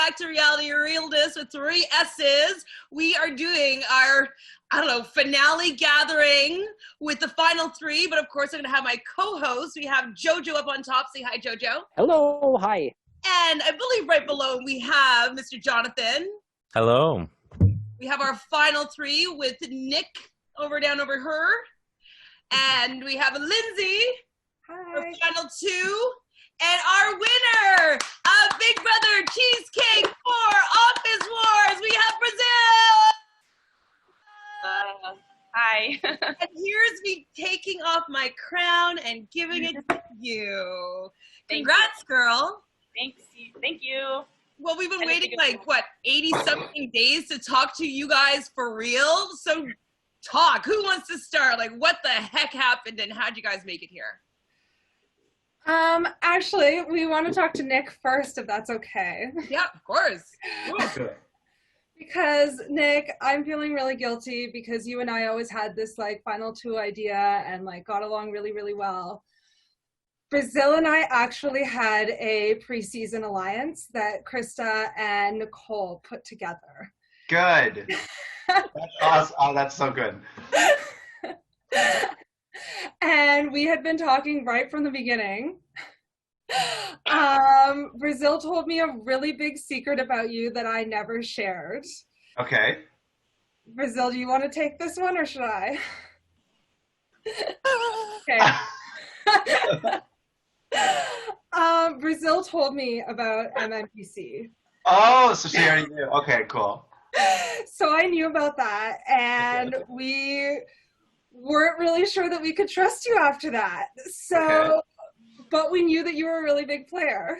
back to Realnesss with 3 S's. We are doing our, finale gathering with the final 3, but of course I'm going to have my co-host. We have Jojo up on top. Say hi, Jojo. Hello, hi. And I believe right below we have Mr. Jonathan. Hello. We have our final 3 with Nick down over her. And we have Lindsay. Hi. For final 2. And our winner of Big Brother Cheesecake for Office Wars, we have Brazil. Hi. And here's me taking off my crown and giving it to you. Congrats, girl. Thanks. Thank you. Well, we've been waiting 80-something days to talk to you guys for real. So talk. Who wants to start? What the heck happened and how'd you guys make it here? Actually, we want to talk to Nick first, if that's okay. Yeah, of course. Because, Nick, I'm feeling really guilty because you and I always had this, final 2 idea and, got along really, really well. Brazil and I actually had a preseason alliance that Krista and Nicole put together. Good. That's awesome. Oh, that's so good. And we had been talking right from the beginning. Brazil told me a really big secret about you that I never shared. Okay. Brazil, do you want to take this one or should I? Okay. Brazil told me about MMPC. Oh, so she already knew. Okay, cool. So I knew about that, and we weren't really sure that we could trust you after that. So, but we knew that you were a really big player.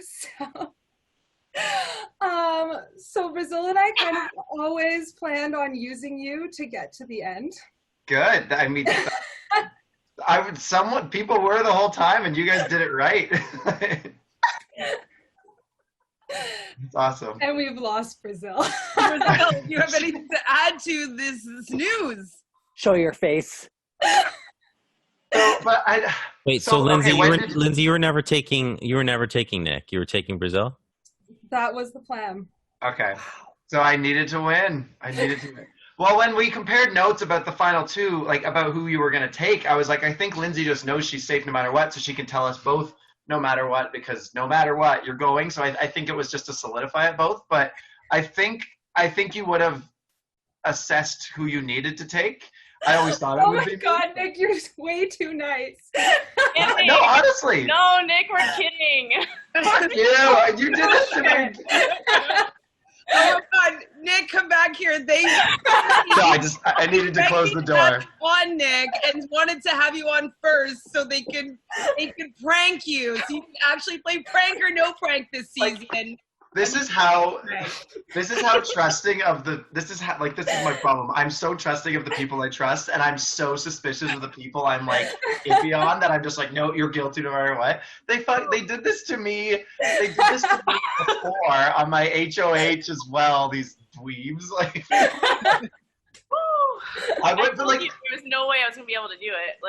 So Brazil and I kind of always planned on using you to get to the end. Good. I mean, people were the whole time, and you guys did it right. It's awesome. And we've lost Brazil. Brazil, do you have anything to add to this news? Show your face. Wait, so Lindsay, Lindsay, you were never taking Nick. You were taking Brazil? That was the plan. Okay. So I needed to win. Well, when we compared notes about the final 2, about who you were going to take, I was like, I think Lindsay just knows she's safe no matter what, so she can tell us both no matter what, because no matter what, you're going. So I think it was just to solidify it both. But I think you would have assessed who you needed to take. I always thought it would be. Oh my God, Nick, you're way too nice. No, honestly. No, Nick, we're kidding. Fuck you. You did this to me. Oh my God, Nick, come back here. No, I needed to close the door. On Nick and wanted to have you on first so they could prank you. So you can actually play prank or no prank this season. This is how trusting of this is my problem. I'm so trusting of the people I trust, and I'm so suspicious of the people I'm iffy on that I'm just no, you're guilty no matter what. They did this to me. They did this to me before on my HOH as well. These dweebs, I went to there was no way I was gonna be able to do it.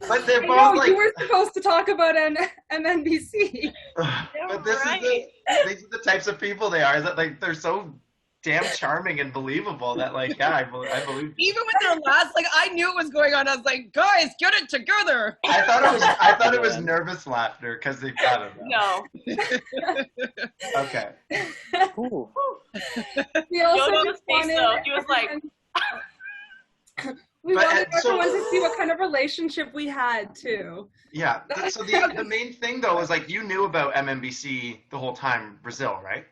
But they're both you were supposed to talk about MNBC. But these are the types of people they are. Is that they're so damn charming and believable that I believe. Even with their last, I knew it was going on. I was like, guys, get it together. I thought it was nervous laughter because they got it. No. Okay. Ooh. We also Jojo's face though, he was like. We wanted everyone to see what kind of relationship we had too. Yeah. So the main thing though is you knew about MMBC the whole time, Brazil, right?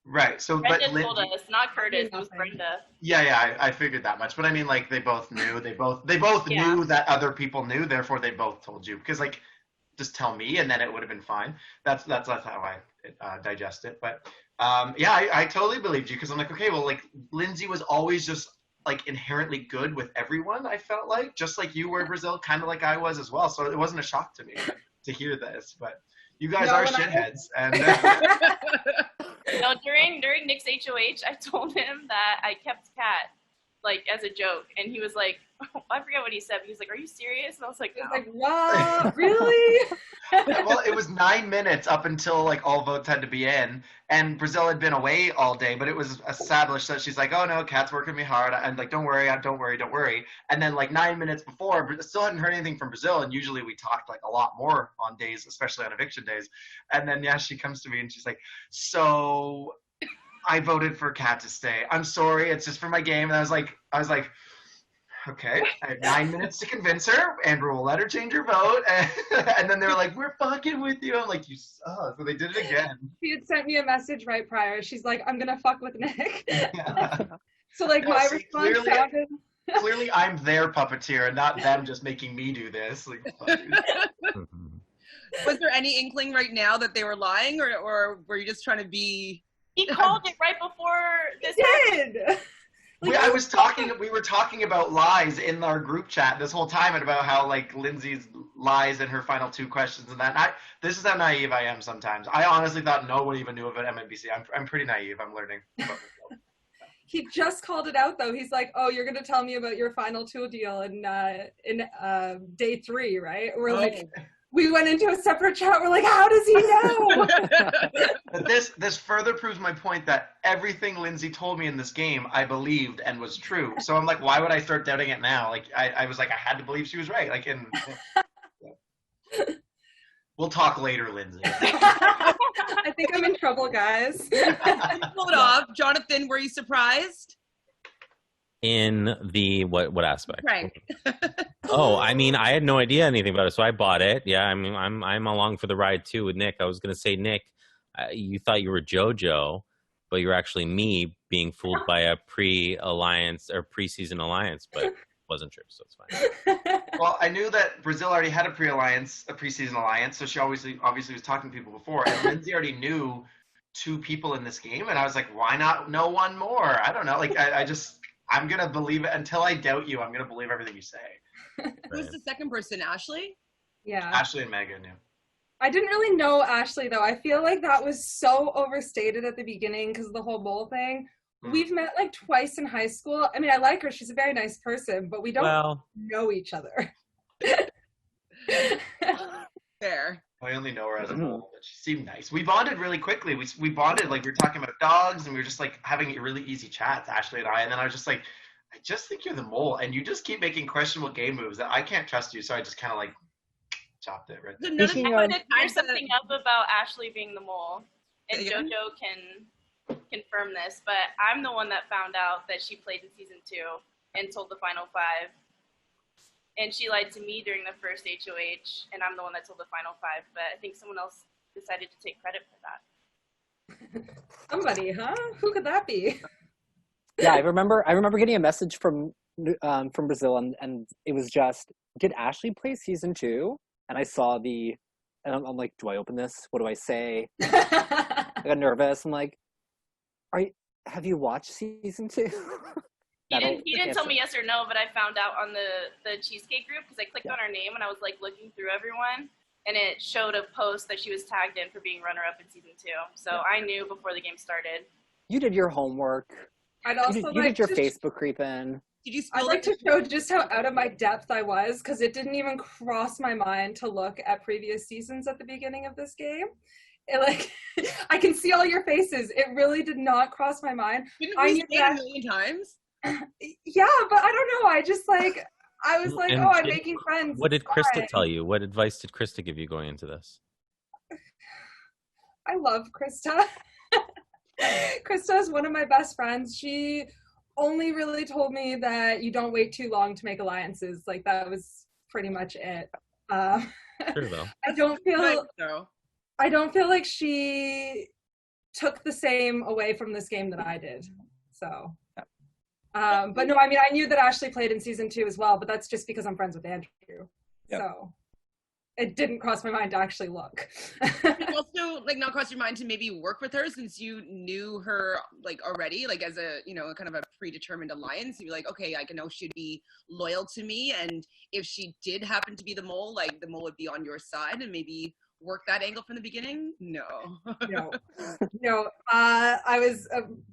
Right. So Brenda told us, not Curtis. It was Brenda. Yeah. I figured that much, but I mean, they both knew. They both knew that other people knew. Therefore, they both told you because just tell me, and then it would have been fine. That's how I digest it. But I totally believed you because I'm okay. Well, Lindsay was always just inherently good with everyone. I felt just like you were, Brazil, kind of like I was as well. So it wasn't a shock to me to hear this. But you guys are shitheads, and. No, during Nick's HOH, I told him that I kept Kat, as a joke, and he was like, I forget what he said, but he was like, are you serious? And I was like, no. Wow, really? Well, it was 9 minutes up until like all votes had to be in, and Brazil had been away all day, but it was established that she's like, oh no, Kat's working me hard. I'm like, don't worry. And then like 9 minutes before, still hadn't heard anything from Brazil, and usually we talked like a lot more on days, especially on eviction days. And then she comes to me and she's like, so I voted for Kat to stay. I'm sorry, it's just for my game. And I was like, okay, I had 9 minutes to convince her. Andrew will let her change her vote. And then they were like, we're fucking with you. I'm like, you suck. So they did it again. She had sent me a message right prior. She's like, I'm going to fuck with Nick. Yeah. So like my response sounded... Clearly I'm their puppeteer and not them just making me do this. Like, was there any inkling right now that they were lying, or were you just trying to be... He called it right before this happened. We were talking about lies in our group chat this whole time, and about how like Lindsay's lies in her final 2 questions and that. This is how naive I am sometimes. I honestly thought no one even knew about MNBC. I'm pretty naive. I'm learning. He just called it out though. He's like, "Oh, you're gonna tell me about your final 2 deal in day 3, right?" We're like, we went into a separate chat. We're like, how does he know? But this further proves my point that everything Lindsay told me in this game, I believed and was true. So I'm like, why would I start doubting it now? Like, I was like, I had to believe she was right. Like, we'll talk later, Lindsay. I think I'm in trouble, guys. Pull it off. Jonathan, were you surprised? In the what aspect? Right. Oh, I mean, I had no idea anything about it, so I bought it. Yeah, I mean, I'm along for the ride too with Nick. I was gonna say, Nick, you thought you were Jojo, but you're actually me being fooled by a pre-alliance or preseason alliance, but it wasn't true, so it's fine. Well, I knew that Brazil already had a preseason alliance, so she obviously was talking to people before, and Lindsay already knew 2 people in this game, and I was like, why not know 1 more? I don't know. Like, I'm going to believe it until I doubt you. I'm going to believe everything you say. Who's the second person, Ashley? Yeah. Ashley and Meigan, yeah. I didn't really know Ashley, though. I feel like that was so overstated at the beginning because of the whole bowl thing. We've met like twice in high school. I mean, I like her. She's a very nice person, but we don't know each other. Fair. I only know her as a mole, but she seemed nice. We bonded really quickly. We bonded, like we were talking about dogs, and we were just like having really easy chats, Ashley and I. And then I was just like, I just think you're the mole, and you just keep making questionable game moves that I can't trust you. So I just kind of like chopped it right there. I'm going to clear something up about Ashley being the mole, and Jojo can confirm this, but I'm the one that found out that she played in season 2 and told the final 5. And she lied to me during the first HOH, and I'm the one that told the final 5. But I think someone else decided to take credit for that. Somebody, huh? Who could that be? Yeah, I remember getting a message from Brazil, and it was just, did Ashley play season 2? And I saw and I'm like, do I open this? What do I say? I got nervous. I'm like, have you watched season 2? He didn't tell me yes or no, but I found out on the Cheesecake group because I clicked on her name and I was like looking through everyone, and it showed a post that she was tagged in for being runner-up in season 2. So I knew before the game started. You did your homework. You did your Facebook creeping. I'd like to show just how out of my depth I was, because it didn't even cross my mind to look at previous seasons at the beginning of this game. I can see all your faces. It really did not cross my mind. Didn't we say it a million times? Yeah, but I don't know. I was like, I'm making friends. What did Krista tell you? What advice did Krista give you going into this? I love Krista. Krista is one of my best friends. She only really told me that you don't wait too long to make alliances. Like, that was pretty much it. Sure, though. I don't feel like she took the same away from this game that I did. So, but no, I mean, I knew that Ashley played in season 2 as well, but that's just because I'm friends with Andrew. Yep. So it didn't cross my mind to actually look. It also, not cross your mind to maybe work with her, since you knew her, already, as a, kind of a predetermined alliance. You'd be like, okay, I know she'd be loyal to me, and if she did happen to be the mole, the mole would be on your side, and maybe work that angle from the beginning? No.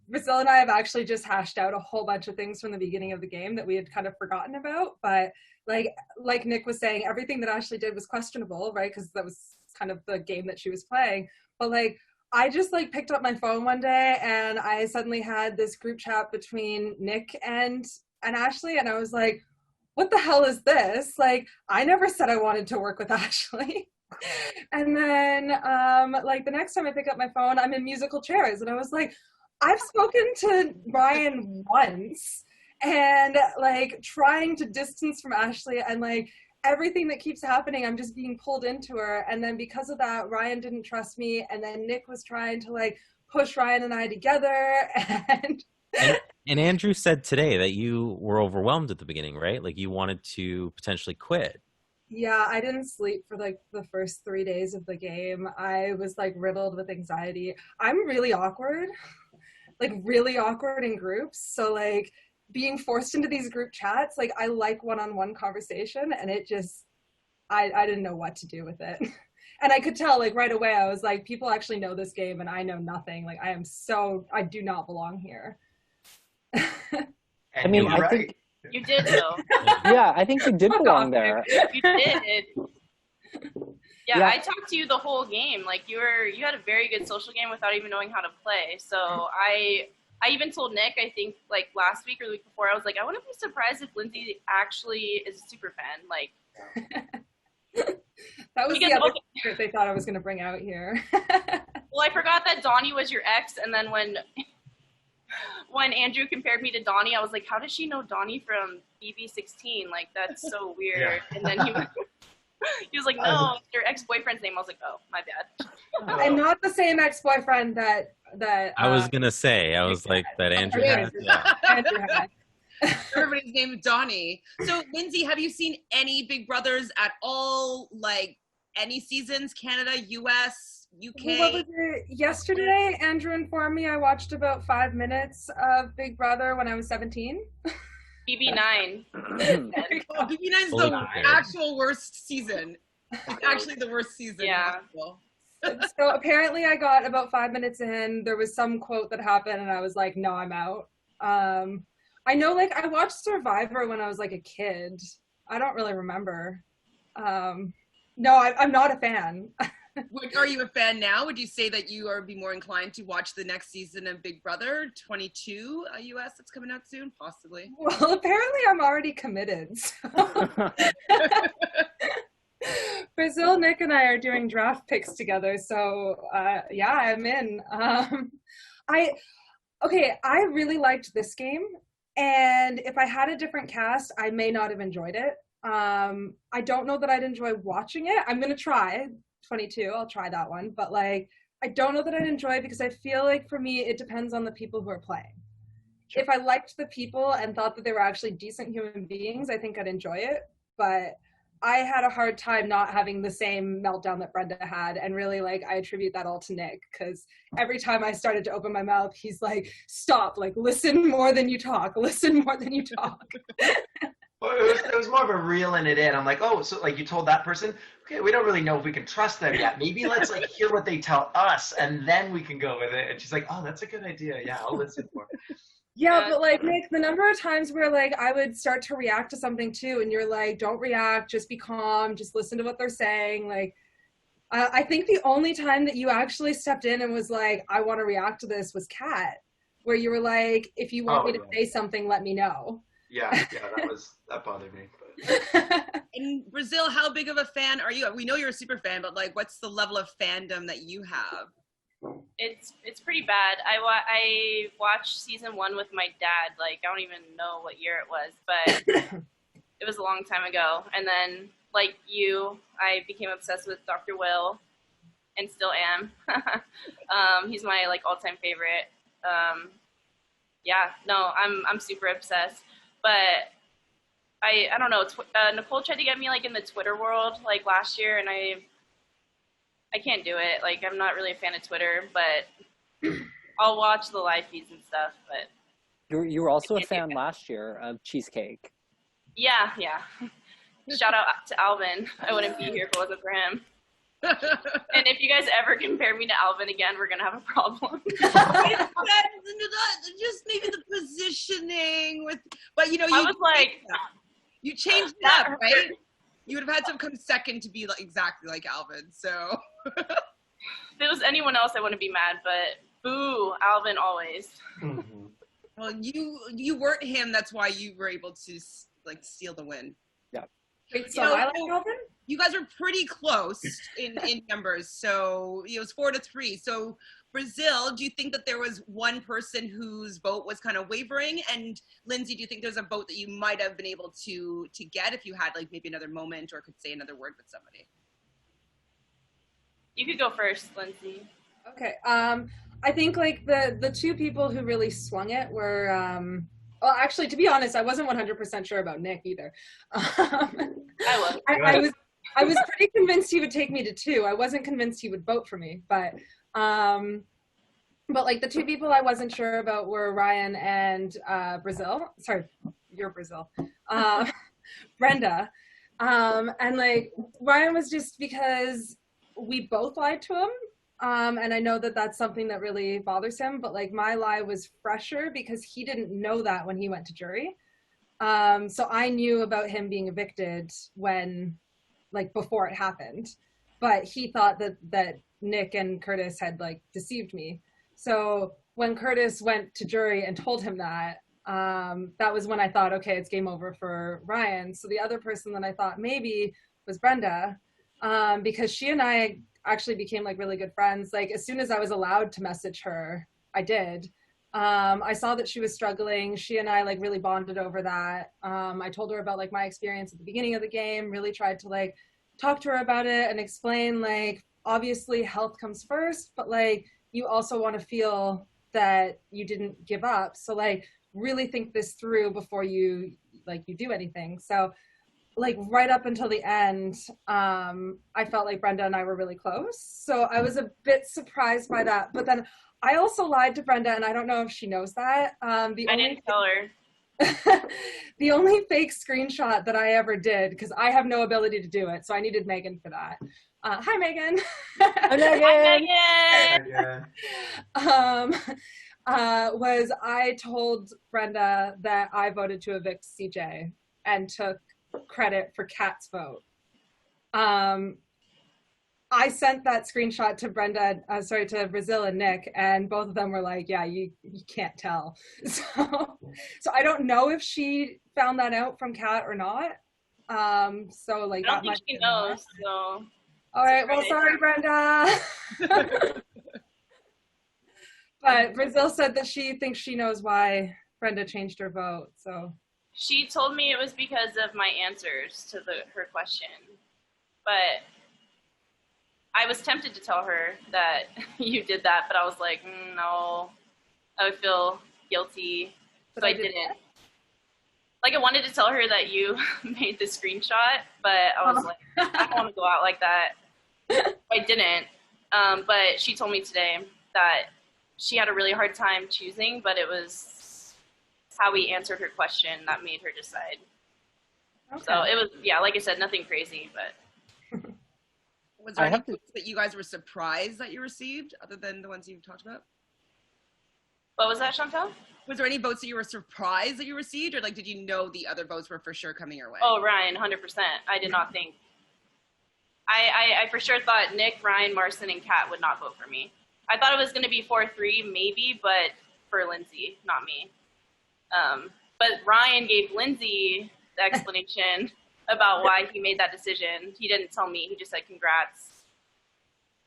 Brazil and I have actually just hashed out a whole bunch of things from the beginning of the game that we had kind of forgotten about, but like Nick was saying, everything that Ashley did was questionable, right? Because that was kind of the game that she was playing. But like, I just like picked up my phone one day and I suddenly had this group chat between Nick and Ashley, and I was like, what the hell is this? Like, I never said I wanted to work with Ashley. And then like the next time I pick up my phone, I'm in musical chairs, and I was like, I've spoken to Ryan once, and like trying to distance from Ashley, and like everything that keeps happening, I'm just being pulled into her. And then because of that, Ryan didn't trust me, and then Nick was trying to like push Ryan and I together, and Andrew said today that you were overwhelmed at the beginning, right? Like you wanted to potentially quit. Yeah, I didn't sleep for like the first 3 days of the game. I was like riddled with anxiety. I'm really awkward, like really awkward in groups. So like being forced into these group chats, like I like one-on-one conversation, and it just, I didn't know what to do with it. And I could tell like right away, I was like, people actually know this game and I know nothing. Like I do not belong here. I mean, I think you did though. yeah, I think you did belong there. You did. Yeah, I talked to you the whole game. Like you had a very good social game without even knowing how to play. So I even told Nick, I think like last week or the week before, I was like, I wouldn't be surprised if Lindsay actually is a super fan. Like that was the other secret they thought I was going to bring out here. Well, I forgot that Donnie was your ex, and then when Andrew compared me to Donnie, I was like, how does she know Donnie from BB16? Like, that's so weird. Yeah. And then he was like, no, it's your ex-boyfriend's name. I was like, oh, my bad. And not the same ex-boyfriend that I was going to say. I was like, that Andrew has. Yeah. Andrew had. Everybody's named Donnie. So, Lindsay, have you seen any Big Brothers at all? Like, any seasons? Canada, US, UK? What was it? Yesterday, Andrew informed me I watched about 5 minutes of Big Brother when I was 17. BB9. BB9 is the actual worst season. It's actually the worst season. Yeah. So apparently I got about 5 minutes in. There was some quote that happened and I was like, no, I'm out. I know, like, I watched Survivor when I was like a kid. I don't really remember. No, I'm not a fan. Are you a fan now? Would you say that you are be more inclined to watch the next season of Big Brother 22 US that's coming out soon? Possibly. Well, apparently I'm already committed. So. Brazil, Nick, and I are doing draft picks together. So, yeah, I'm in. I really liked this game. And if I had a different cast, I may not have enjoyed it. I don't know that I'd enjoy watching it. I'm going to try 22. I'll try that one. But like, I don't know that I'd enjoy it because I feel like for me, it depends on the people who are playing. Sure. If I liked the people and thought that they were actually decent human beings, I think I'd enjoy it. But I had a hard time not having the same meltdown that Brenda had. And really, like, I attribute that all to Nick, because every time I started to open my mouth, he's like, stop, like, listen more than you talk, listen more than you talk. Well, it was more of a reeling it in. I'm like, oh, so like you told that person, okay, we don't really know if we can trust them yet. Maybe let's like hear what they tell us and then we can go with it. And she's like, oh, that's a good idea. Yeah, I'll listen more. Yeah, but like, Nick, the number of times where like I would start to react to something too, and you're like, don't react, just be calm, just listen to what they're saying. Like, I think the only time that you actually stepped in and was like, I want to react to this was Kat, where you were like, if you want me to say something, let me know. Yeah, that bothered me. But. In Brazil, how big of a fan are you? We know you're a super fan, but like, what's the level of fandom that you have? It's pretty bad. I watched season 1 with my dad. Like, I don't even know what year it was, but it was a long time ago. And then, like you, I became obsessed with Dr. Will, and still am. He's my like all-time favorite. Yeah, no, I'm super obsessed. But I don't know. Nicole tried to get me like in the Twitter world like last year, and I can't do it. Like, I'm not really a fan of Twitter, but I'll watch the live feeds and stuff. But you were also a fan last year of Cheesecake. Yeah. Shout out to Alvin. I wouldn't be here if it wasn't for him. And if you guys ever compare me to Alvin again, we're gonna have a problem. Just maybe the positioning with, but you know, I was like, you changed it up, right? You would have had to come second to be like, exactly like Alvin. So If it was anyone else, I wouldn't be mad, but boo, Alvin always. Mhm. well, you weren't him. That's why you were able to like steal the win. Wait, so You know, I like Alvin? You guys were pretty close in numbers, so it was 4-3. So Brazil, do you think that there was one person whose vote was kind of wavering? And Lindsay, do you think there's a vote that you might have been able to get if you had like maybe another moment or could say another word with somebody? You could go first, Lindsay. Okay. I think like the two people who really swung it were well, actually, to be honest, I wasn't 100% sure about Nick either. I I was pretty convinced he would take me to 2. I wasn't convinced he would vote for me, but like the two people I wasn't sure about were Ryan and Brazil. Sorry, you're Brazil. Brenda. And like Ryan was just because we both lied to him. And I know that that's something that really bothers him, but like my lie was fresher because he didn't know that when he went to jury. So I knew about him being evicted when, like before it happened, but he thought that Nick and Curtis had like deceived me. So when Curtis went to jury and told him that, that was when I thought, okay, it's game over for Ryan. So the other person that I thought maybe was Brenda, because she and I actually became like really good friends. Like as soon as I was allowed to message her, I did. I saw that she was struggling. She and I like really bonded over that. I told her about like my experience at the beginning of the game, really tried to like talk to her about it and explain like, obviously health comes first, but like you also want to feel that you didn't give up. So like really think this through before you do anything. So like right up until the end, I felt like Brenda and I were really close. So I was a bit surprised by that. But then I also lied to Brenda, and I don't know if she knows that. I didn't tell her. The only fake screenshot that I ever did, because I have no ability to do it, so I needed Meigan for that. Hi, Meigan. Hi, Meigan. Hi, Meigan. Was I told Brenda that I voted to evict CJ and took credit for Kat's vote. I sent that screenshot to to Brazil and Nick, and both of them were like, yeah, you can't tell. So I don't know if she found that out from Kat or not. So like I don't think she knows, so. All right, well, sorry, Brenda. But Brazil said that she thinks she knows why Brenda changed her vote, so. She told me it was because of my answers to her question, but I was tempted to tell her that you did that, but I was like, no, I would feel guilty, so I didn't. Like, I wanted to tell her that you made the screenshot, but I was like, I don't want to go out like that. I didn't, but she told me today that she had a really hard time choosing, but it was how we answered her question that made her decide. Okay. So it was, yeah, like I said, nothing crazy, but. Was there any votes that you guys were surprised that you received, other than the ones you've talked about? What was that, Chantele? Was there any votes that you were surprised that you received, or like did you know the other votes were for sure coming your way? Oh, Ryan, 100%. I did not think. I for sure thought Nick, Ryan, Marcin, and Kat would not vote for me. I thought it was going to be 4-3, maybe, but for Lindsay, not me. But Ryan gave Lindsay the explanation about why he made that decision. He didn't tell me. He just said congrats.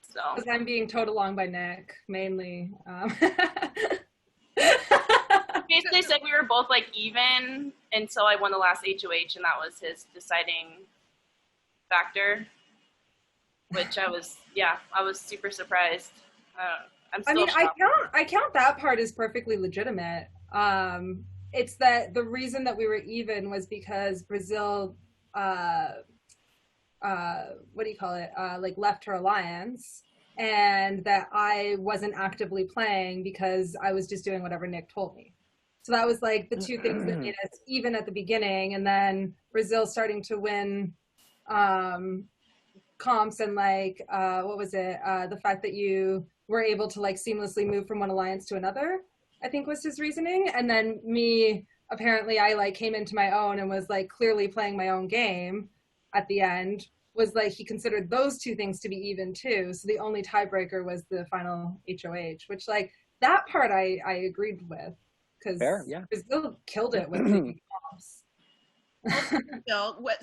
So. Because I'm being towed along by Nick, mainly. Basically said we were both like even until I won the last HOH, and that was his deciding factor. Which I was super surprised. I count that part as perfectly legitimate. It's that the reason that we were even was because Brazil, left her alliance, and that I wasn't actively playing because I was just doing whatever Nick told me. So that was like the two things that made us even at the beginning, and then Brazil starting to win comps and the fact that you were able to like seamlessly move from one alliance to another, I think was his reasoning. And then me, apparently I like came into my own and was like clearly playing my own game. at the end was like he considered those two things to be even too. So the only tiebreaker was the final HOH, which like that part I agreed with because Brazil killed it with the props.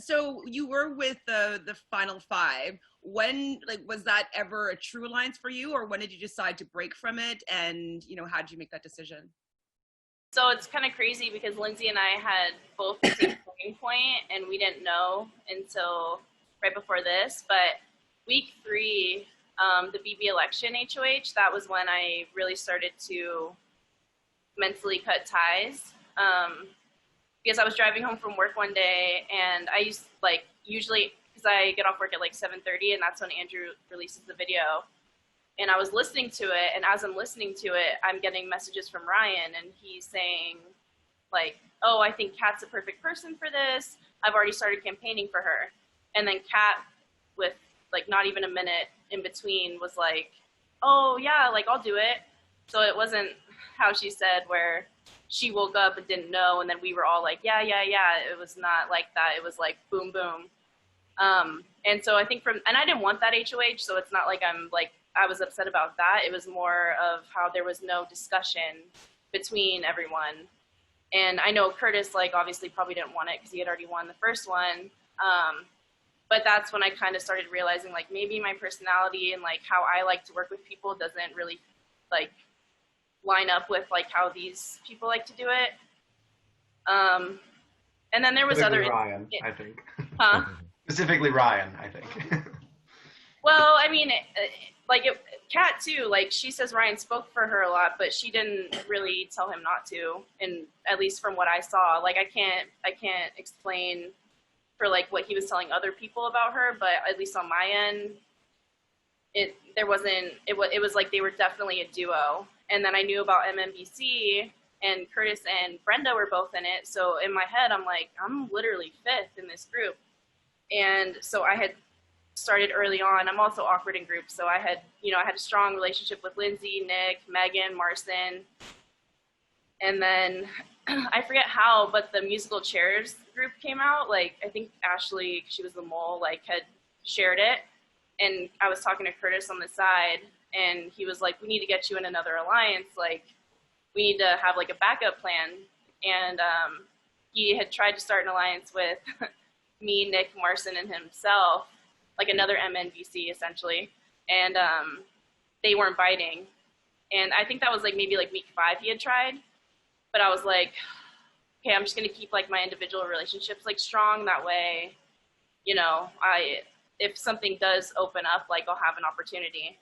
So you were with the final five. When was that ever a true alliance for you, or when did you decide to break from it? And how did you make that decision? So it's kind of crazy because Lindsay and I had both the same starting point, and we didn't know until right before this. But week 3, the BB election HOH, that was when I really started to mentally cut ties. Because I was driving home from work one day, and I usually, because I get off work at 7:30, and that's when Andrew releases the video. And I was listening to it, and as I'm listening to it, I'm getting messages from Ryan, and he's saying, oh, I think Kat's a perfect person for this. I've already started campaigning for her. And then Kat, with, not even a minute in between, was like, oh, yeah, I'll do it. So it wasn't how she said where she woke up and didn't know, and then we were all like, yeah. It was not like that. It was like, boom, boom. And so I think and I didn't want that HOH, so it's not like I was upset about that. It was more of how there was no discussion between everyone. And I know Curtis, obviously probably didn't want it because he had already won the first one. But that's when I kind of started realizing, maybe my personality and, how I like to work with people doesn't really, line up with, how these people like to do it. And then there was other... Ryan, I think. Huh? Specifically Ryan, I think. Well, I mean, Kat too, she says Ryan spoke for her a lot, but she didn't really tell him not to, and at least from what I saw. I can't explain for, what he was telling other people about her, but at least on my end, it was like they were definitely a duo. And then I knew about MMBC, and Curtis and Brenda were both in it, so in my head, I'm like, I'm literally 5th in this group. And so I had started early on. I'm also awkward in groups, so I had a strong relationship with Lindsay, Nick, Meigan, Marcin. And then I forget how, but the musical chairs group came out. I think Ashley, she was the mole, had shared it. And I was talking to Curtis on the side, and he was like, we need to get you in another alliance. We need to have a backup plan. And he had tried to start an alliance with me, Nick, Marcin, and himself, another MNBC essentially. And they weren't biting. And I think that was maybe week 5 he had tried. But I was like, okay, I'm just going to keep my individual relationships strong. That way, if something does open up, I'll have an opportunity.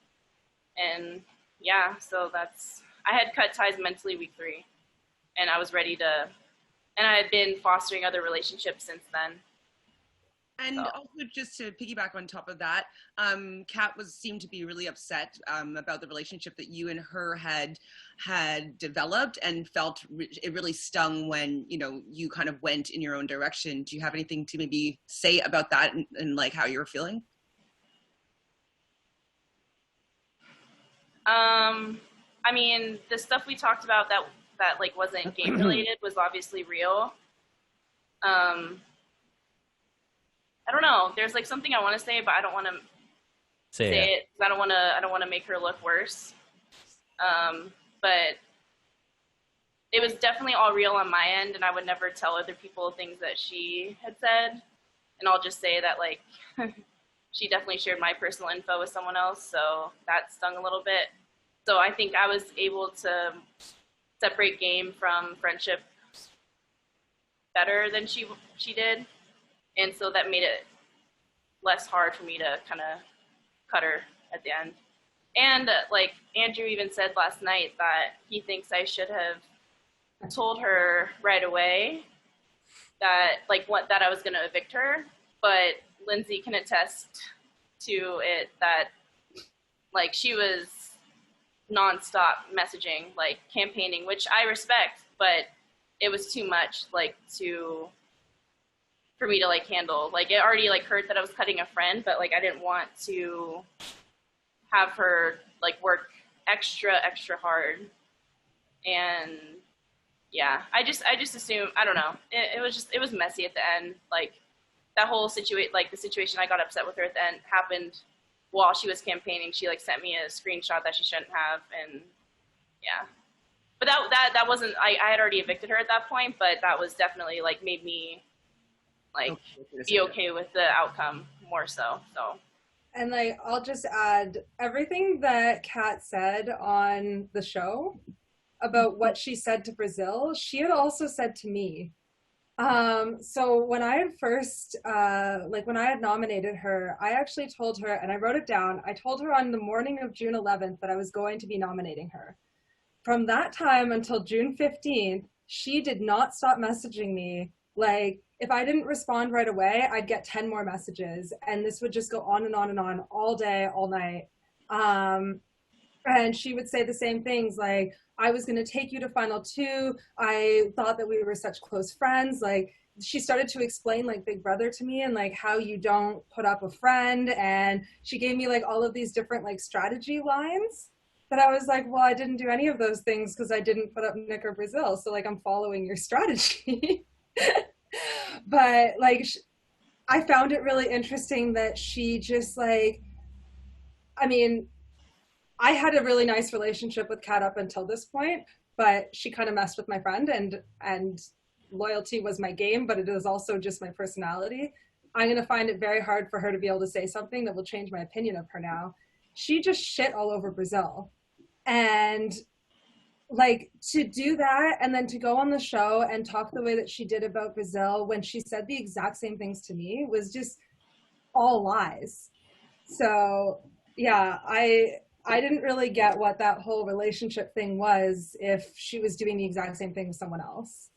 And yeah, so I had cut ties mentally week 3, and I was ready to, and I had been fostering other relationships since then. And also, just to piggyback on top of that, Kat seemed to be really upset about the relationship that you and her had developed, and felt it really stung when you kind of went in your own direction. Do you have anything to maybe say about that and how you were feeling? I mean, the stuff we talked about that wasn't game related was obviously real. I don't know. There's something I want to say, but I don't want to say it because I don't want to make her look worse. But it was definitely all real on my end, and I would never tell other people things that she had said. And I'll just say that she definitely shared my personal info with someone else, so that stung a little bit. So I think I was able to separate game from friendship better than she did. And so that made it less hard for me to kind of cut her at the end. And Andrew even said last night that he thinks I should have told her right away that that I was going to evict her. But Lindsay can attest to it that she was nonstop messaging, campaigning, which I respect, but it was too much for me to handle. It already hurt that I was cutting a friend, but I didn't want to have her work extra hard. And yeah, I just assumed, I don't know, it was messy at the end. that whole situation, like the situation I got upset with her at the end happened while she was campaigning. She like sent me a screenshot that she shouldn't have, and yeah. But that wasn't, I had already evicted her at that point, but that was definitely like made me like be okay with the outcome more so. So. And like, I'll just add everything that Kat said on the show about what she said to Brazil, she had also said to me. So when I had first, when I had nominated her, I actually told her, and I wrote it down, I told her on the morning of June 11th that I was going to be nominating her. From that time until June 15th, she did not stop messaging me. Like, if I didn't respond right away, I'd get 10 more messages, and this would just go on and on and on all day, all night. And she would say the same things, like, I was going to take you to final 2. I thought that we were such close friends. Like, she started to explain like Big Brother to me and like how you don't put up a friend. And she gave me like all of these different like strategy lines that I was like, well, I didn't do any of those things because I didn't put up Nick or Brazil. So like, I'm following your strategy. But like, I found it really interesting that she just like, I mean, I had a really nice relationship with Kat up until this point, but she kind of messed with my friend, and loyalty was my game, but it is also just my personality. I'm going to find it very hard for her to be able to say something that will change my opinion of her now. She just shit all over Brazil. And like, to do that and then to go on the show and talk the way that she did about Brazil when she said the exact same things to me was just all lies. So yeah, I didn't really get what that whole relationship thing was if she was doing the exact same thing with someone else.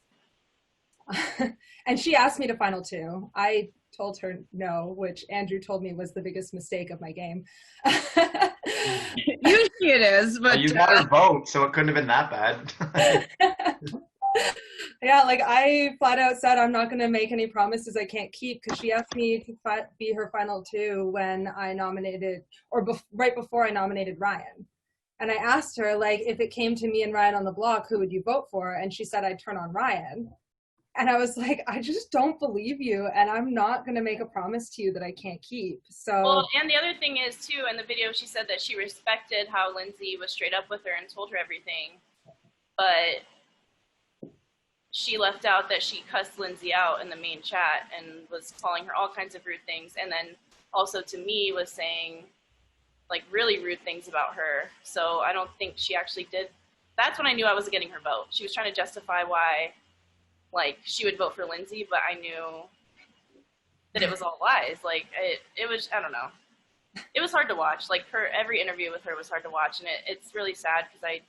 And she asked me to final 2. I told her no, which Andrew told me was the biggest mistake of my game. Usually it is, but you got her vote, so it couldn't have been that bad. Yeah, like I flat out said I'm not going to make any promises I can't keep, because she asked me to be her final 2 when I nominated, or right before I nominated Ryan. And I asked her, like, if it came to me and Ryan on the block, who would you vote for? And she said I'd turn on Ryan. And I was like, I just don't believe you, and I'm not going to make a promise to you that I can't keep. So. Well, and the other thing is, too, in the video she said that she respected how Lindsay was straight up with her and told her everything. But she left out that she cussed Lindsay out in the main chat and was calling her all kinds of rude things. And then also to me was saying, like, really rude things about her. So I don't think she actually did. That's when I knew I wasn't getting her vote. She was trying to justify why, like, she would vote for Lindsay, but I knew that it was all lies. Like, it was, I don't know. It was hard to watch. Like, every interview with her was hard to watch, and it's really sad because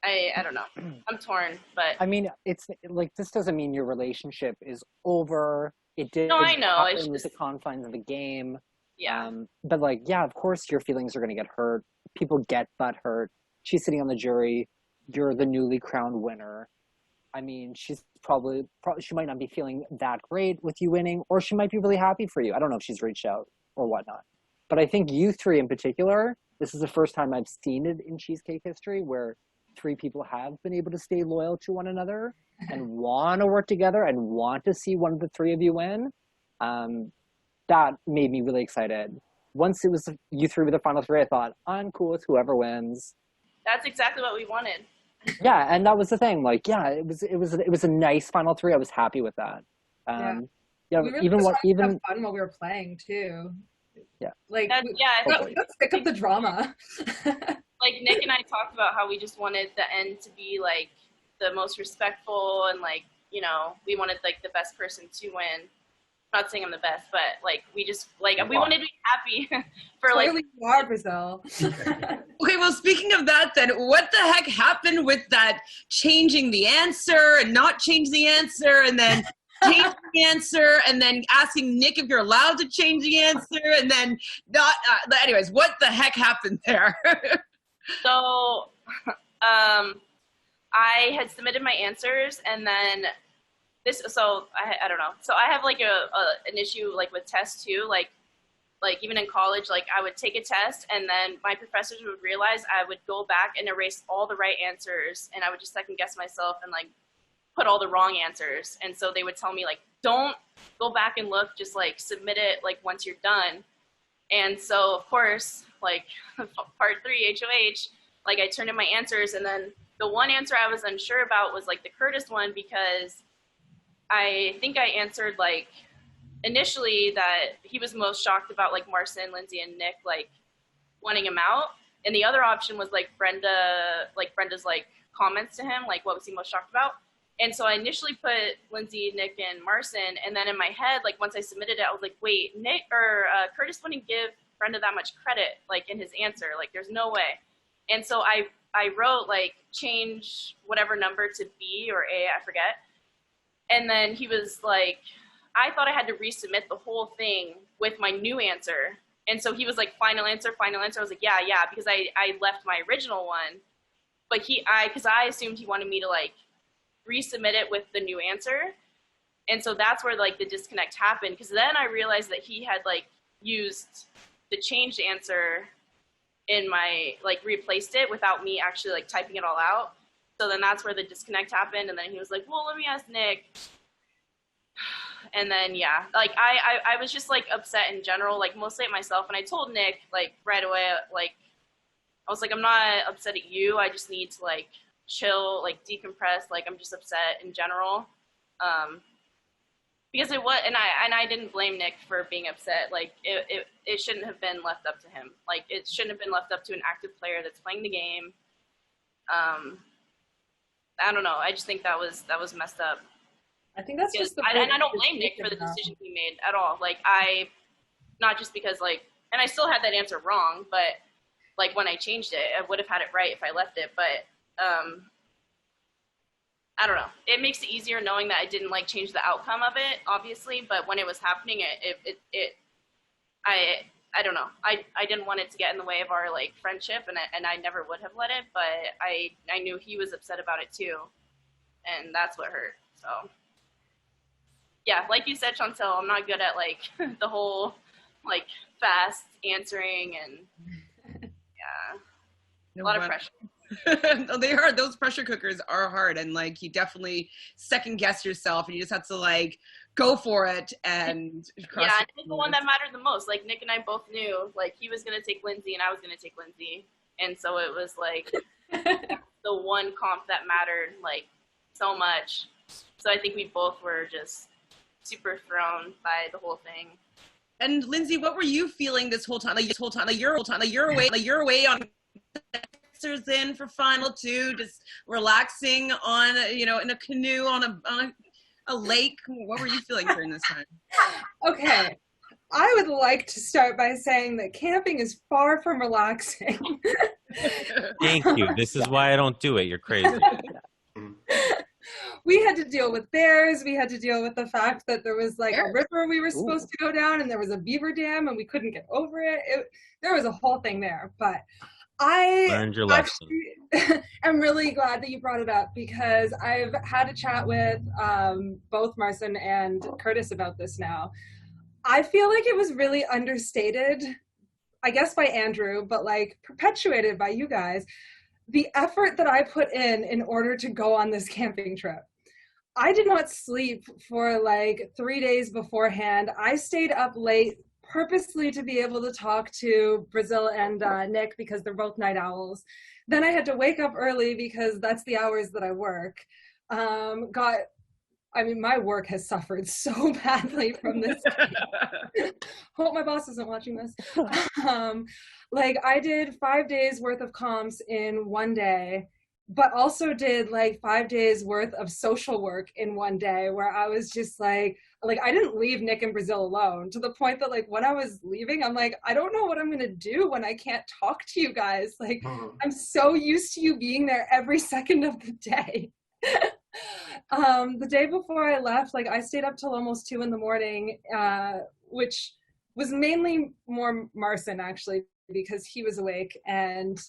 I don't know. I'm torn, but I mean, it's like, this doesn't mean your relationship is over. It did. No, I know. It's just the confines of the game. Yeah. But like, yeah, of course your feelings are going to get hurt. People get butt hurt. She's sitting on the jury. You're the newly crowned winner. I mean, she's probably she might not be feeling that great with you winning, or she might be really happy for you. I don't know if she's reached out or whatnot. But I think you 3 in particular, this is the first time I've seen it in Cheesecake history where 3 people have been able to stay loyal to one another and want to work together and want to see one of the 3 of you win. That made me really excited. Once it was you 3 with the final 3, I thought, I'm cool with whoever wins. That's exactly what we wanted. Yeah, and that was the thing. Like, yeah, it was a nice final 3. I was happy with that. Yeah, we really had fun while we were playing too. Yeah, like let's pick up the drama. Like, Nick and I talked about how we just wanted the end to be like the most respectful, and like, you know, we wanted like the best person to win. I'm not saying I'm the best, but like, we just like we wanted to be happy for like. Clearly you are, Brazil. Okay, well, speaking of that, then, what the heck happened with that changing the answer and not change the answer, and then change the answer, and then asking Nick if you're allowed to change the answer, and then not. Anyways, what the heck happened there? So, I had submitted my answers, and then I don't know. So I have like an issue like with tests too. Like even in college, like I would take a test, and then my professors would realize I would go back and erase all the right answers, and I would just second guess myself and like put all the wrong answers. And so they would tell me, like, don't go back and look, just, like, submit it, like, once you're done. And so, of course, like, part 3, HOH, like, I turned in my answers, and then the one answer I was unsure about was, like, the Curtis one, because I think I answered, like, initially that he was most shocked about, like, Marcin, Lindsay, and Nick, like, wanting him out. And the other option was, like, Brenda's, like, comments to him, like, what was he most shocked about? And so I initially put Lindsay, Nick, and Marcin, and then in my head, like, once I submitted it, I was like, wait, Curtis wouldn't give Brenda that much credit, like, in his answer. Like, there's no way. And so I wrote, like, change whatever number to B or A, I forget. And then he was like, I thought I had to resubmit the whole thing with my new answer. And so he was like, final answer. I was like, yeah, because I left my original one. But because I assumed he wanted me to, like, resubmit it with the new answer. And so that's where, like, the disconnect happened, because then I realized that he had, like, used the changed answer in my, like, replaced it without me actually, like, typing it all out. So then that's where the disconnect happened. And then he was like, well, let me ask Nick. And then, yeah, like, I was just, like, upset in general, like, mostly at myself. And I told Nick, like, right away, like, I was like, I'm not upset at you. I just need to, like, chill, like, decompress. Like, I'm just upset in general. Because it was, and I didn't blame Nick for being upset. Like, it shouldn't have been left up to him. Like, it shouldn't have been left up to an active player that's playing the game. I don't know. I just think that was messed up. I think that's just and I don't blame Nick for the decision he made at all. Like, not just because, like, and I still had that answer wrong, but, like, when I changed it, I would have had it right if I left it. But I don't know. It makes it easier knowing that I didn't, like, change the outcome of it, obviously. But when it was happening, I don't know. I didn't want it to get in the way of our, like, friendship, and I never would have let it. But I knew he was upset about it too, and that's what hurt. So. Yeah, like you said, Chantele, I'm not good at, like, the whole, like, fast answering, and yeah, a lot of pressure. No, they are. Those pressure cookers are hard, and, like, you definitely second guess yourself, and you just have to, like, go for it and cross. Yeah, and it's the one that mattered the most. Like, Nick and I both knew, like, he was gonna take Lindsay and I was gonna take Lindsay, and so it was, like, the one comp that mattered, like, so much. So I think we both were just super thrown by the whole thing. And Lindsay, what were you feeling this whole time? Like, you're away on Sixers in for final 2, just relaxing on, you know, in a canoe on a lake. What were you feeling during this time? Okay, I would like to start by saying that camping is far from relaxing. Thank you. This is why I don't do it. You're crazy. We had to deal with bears. We had to deal with the fact that there was, like, a river we were supposed to go down, and there was a beaver dam, and we couldn't get over it. There was a whole thing there. But I learned your lesson. am really glad that you brought it up, because I've had a chat with both Marcin and Curtis about this now. I feel like it was really understated, I guess by Andrew, but, like, perpetuated by you guys, the effort that I put in order to go on this camping trip. I did not sleep for, like, 3 days beforehand. I stayed up late purposely to be able to talk to Brazil and Nick, because they're both night owls. Then I had to wake up early because that's the hours that I work. My work has suffered so badly from this. Hope my boss isn't watching this. Like, I did 5 days worth of comps in one day, but also did, like, 5 days worth of social work in one day, where I was just like I didn't leave Nick and Brazil alone, to the point that, like, when I was leaving, I'm like, I don't know what I'm gonna do when I can't talk to you guys. Like, I'm so used to you being there every second of the day. The day before I left, like, I stayed up till almost 2 a.m, which was mainly more Marcin, actually, because he was awake and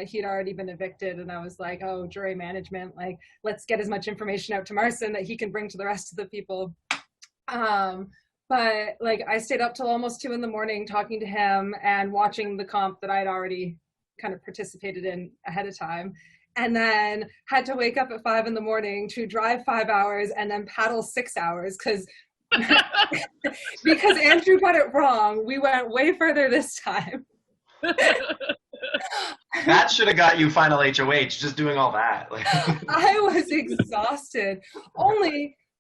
he'd already been evicted, and I was like, oh, jury management, like, let's get as much information out to Marcin that he can bring to the rest of the people. But, like, I stayed up till almost 2 a.m. talking to him and watching the comp that I'd already kind of participated in ahead of time. and then had to wake up at 5 a.m. to drive 5 hours and then paddle 6 hours because Andrew got it wrong. We went way further this time. That should have got you final HOH, just doing all that. Like. I was exhausted.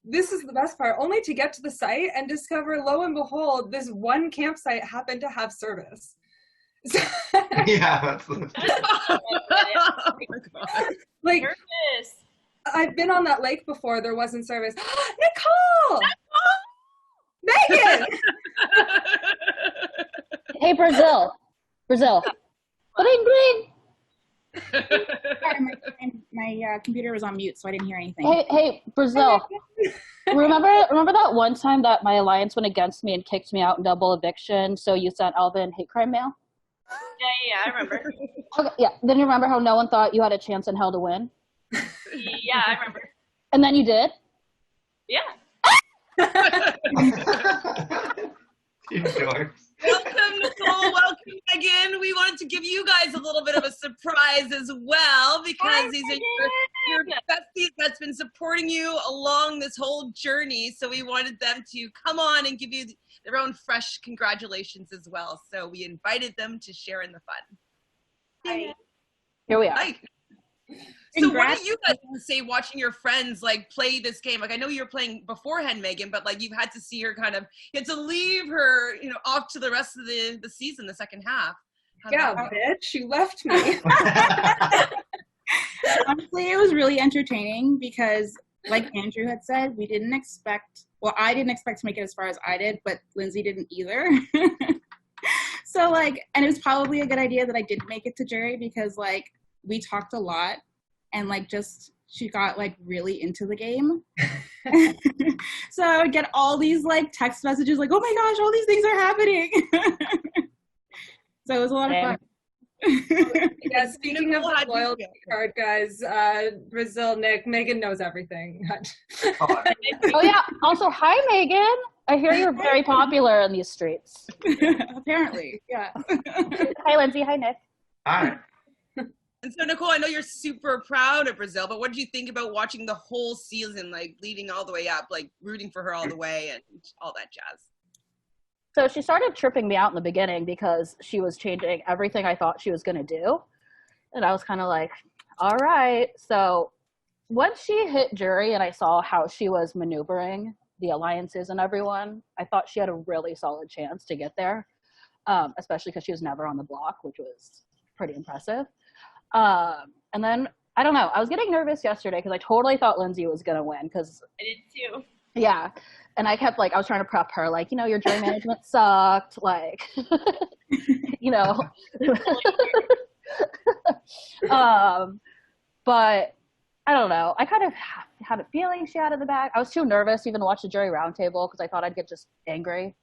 This is the best part, only to get to the site and discover, lo and behold, this one campsite happened to have service. Yeah, that's Oh my God. Like, Nervous. I've been on that lake before, there wasn't service. Nicole! Meigan! Hey, Brazil. Bling, bling. Sorry, my computer was on mute, so I didn't hear anything. Hey, Brazil. Remember that one time that my alliance went against me and kicked me out in double eviction, so you sent Alvin hate crime mail? Yeah, I remember. Okay, yeah. Then you remember how no one thought you had a chance in hell to win? Yeah, I remember. And then you did? Yeah. Team Dorks. Welcome, Nicole. Welcome, Meigan. We wanted to give you guys a little bit of a surprise as well because these are your besties that's been supporting you along this whole journey. So we wanted them to come on and give you their own fresh congratulations as well. So we invited them to share in the fun. Hi. Here we are. Hi. So what do you guys say watching your friends like play this game? Like I know you were playing beforehand, Meigan, but like you've had to see her you had to leave her, off to the rest of the season, the second half. Bitch, you left me. Honestly, it was really entertaining because, like Andrew had said, I didn't expect to make it as far as I did, but Lindsay didn't either. So and it was probably a good idea that I didn't make it to jury because we talked a lot and she got really into the game. So I would get all these text messages oh my gosh, all these things are happening. So it was a lot of fun. Yeah, speaking of the loyalty card, guys, Brazil, Nick, Meigan knows everything. Oh yeah. Also, hi Meigan. I hear you're very popular in these streets. Apparently, yeah. Hi Lindsay. Hi Nick. Hi. And so, Nicole, I know you're super proud of Brazil, but what did you think about watching the whole season, leading all the way up, rooting for her all the way and all that jazz? So she started tripping me out in the beginning because she was changing everything I thought she was going to do. And I was kind of like, all right. So once she hit jury and I saw how she was maneuvering the alliances and everyone, I thought she had a really solid chance to get there, especially because she was never on the block, which was pretty impressive. And then, I don't know, I was getting nervous yesterday because I totally thought Lindsay was going to win. I did too. Yeah. And I kept I was trying to prep her, your jury management sucked, but I don't know. I kind of had a feeling she had it in the bag. I was too nervous to even watch the jury roundtable because I thought I'd get just angry.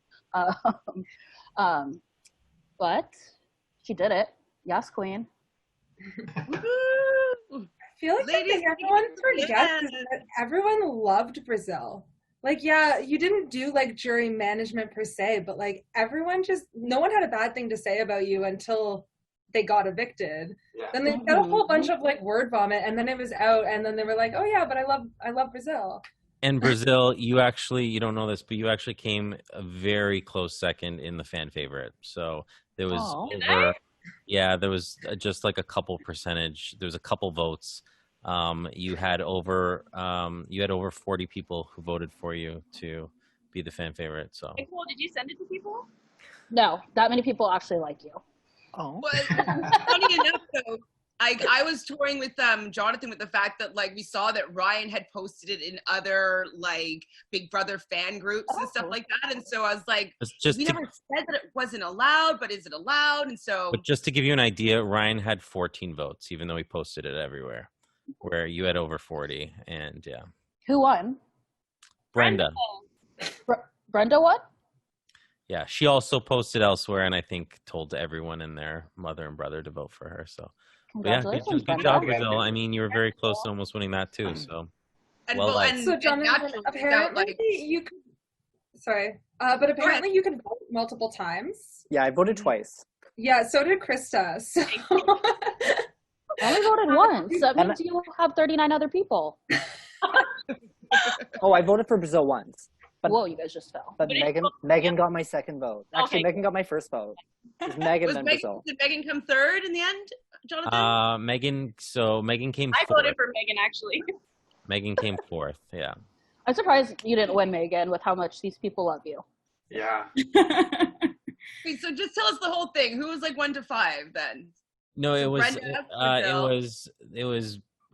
But she did it. Yes, queen. I feel like the thing everyone forgets is that everyone loved Brazil. You didn't do jury management per se, but everyone no one had a bad thing to say about you until they got evicted. Yeah. Then they got a whole bunch of word vomit, and then it was out, and then they were like, oh yeah, but I love Brazil. And Brazil, you don't know this, but you actually came a very close second in the fan favorite. So there was there was just a couple percentage. There was a couple votes. You had over 40 people who voted for you to be the fan favorite. So Nicole, did you send it to people? No, that many people actually like you. Oh. But funny enough, though, I was touring with Jonathan with the fact that we saw that Ryan had posted it in other Big Brother fan groups and stuff like that, and so I was like, we never said that it wasn't allowed, but is it allowed? And so, but just to give you an idea, Ryan had 14 votes, even though he posted it everywhere, where you had over 40, and yeah. Who won? Brenda. Brenda won? Yeah, she also posted elsewhere, and I think told everyone and their mother and brother to vote for her. So, congratulations, good job, Brazil. I mean, you were very close to almost winning that too. So, so Jonathan, apparently you could. Sorry, but apparently you can vote multiple times. Yeah, I voted twice. Yeah, so did Krista. So I only voted once. That means you have 39 other people. Oh, I voted for Brazil once. But, whoa, you guys just fell. But Meigan got my second vote. Actually, Meigan got my first vote. It was Meigan then Brazil. Did Meigan come third in the end, Jonathan? Meigan came I fourth. voted for Meigan, actually. Meigan came fourth, yeah. I'm surprised you didn't win, Meigan, with how much these people love you. Yeah. Wait, so just tell us the whole thing. Who was like 1 to 5 then? No, it was Brenda, it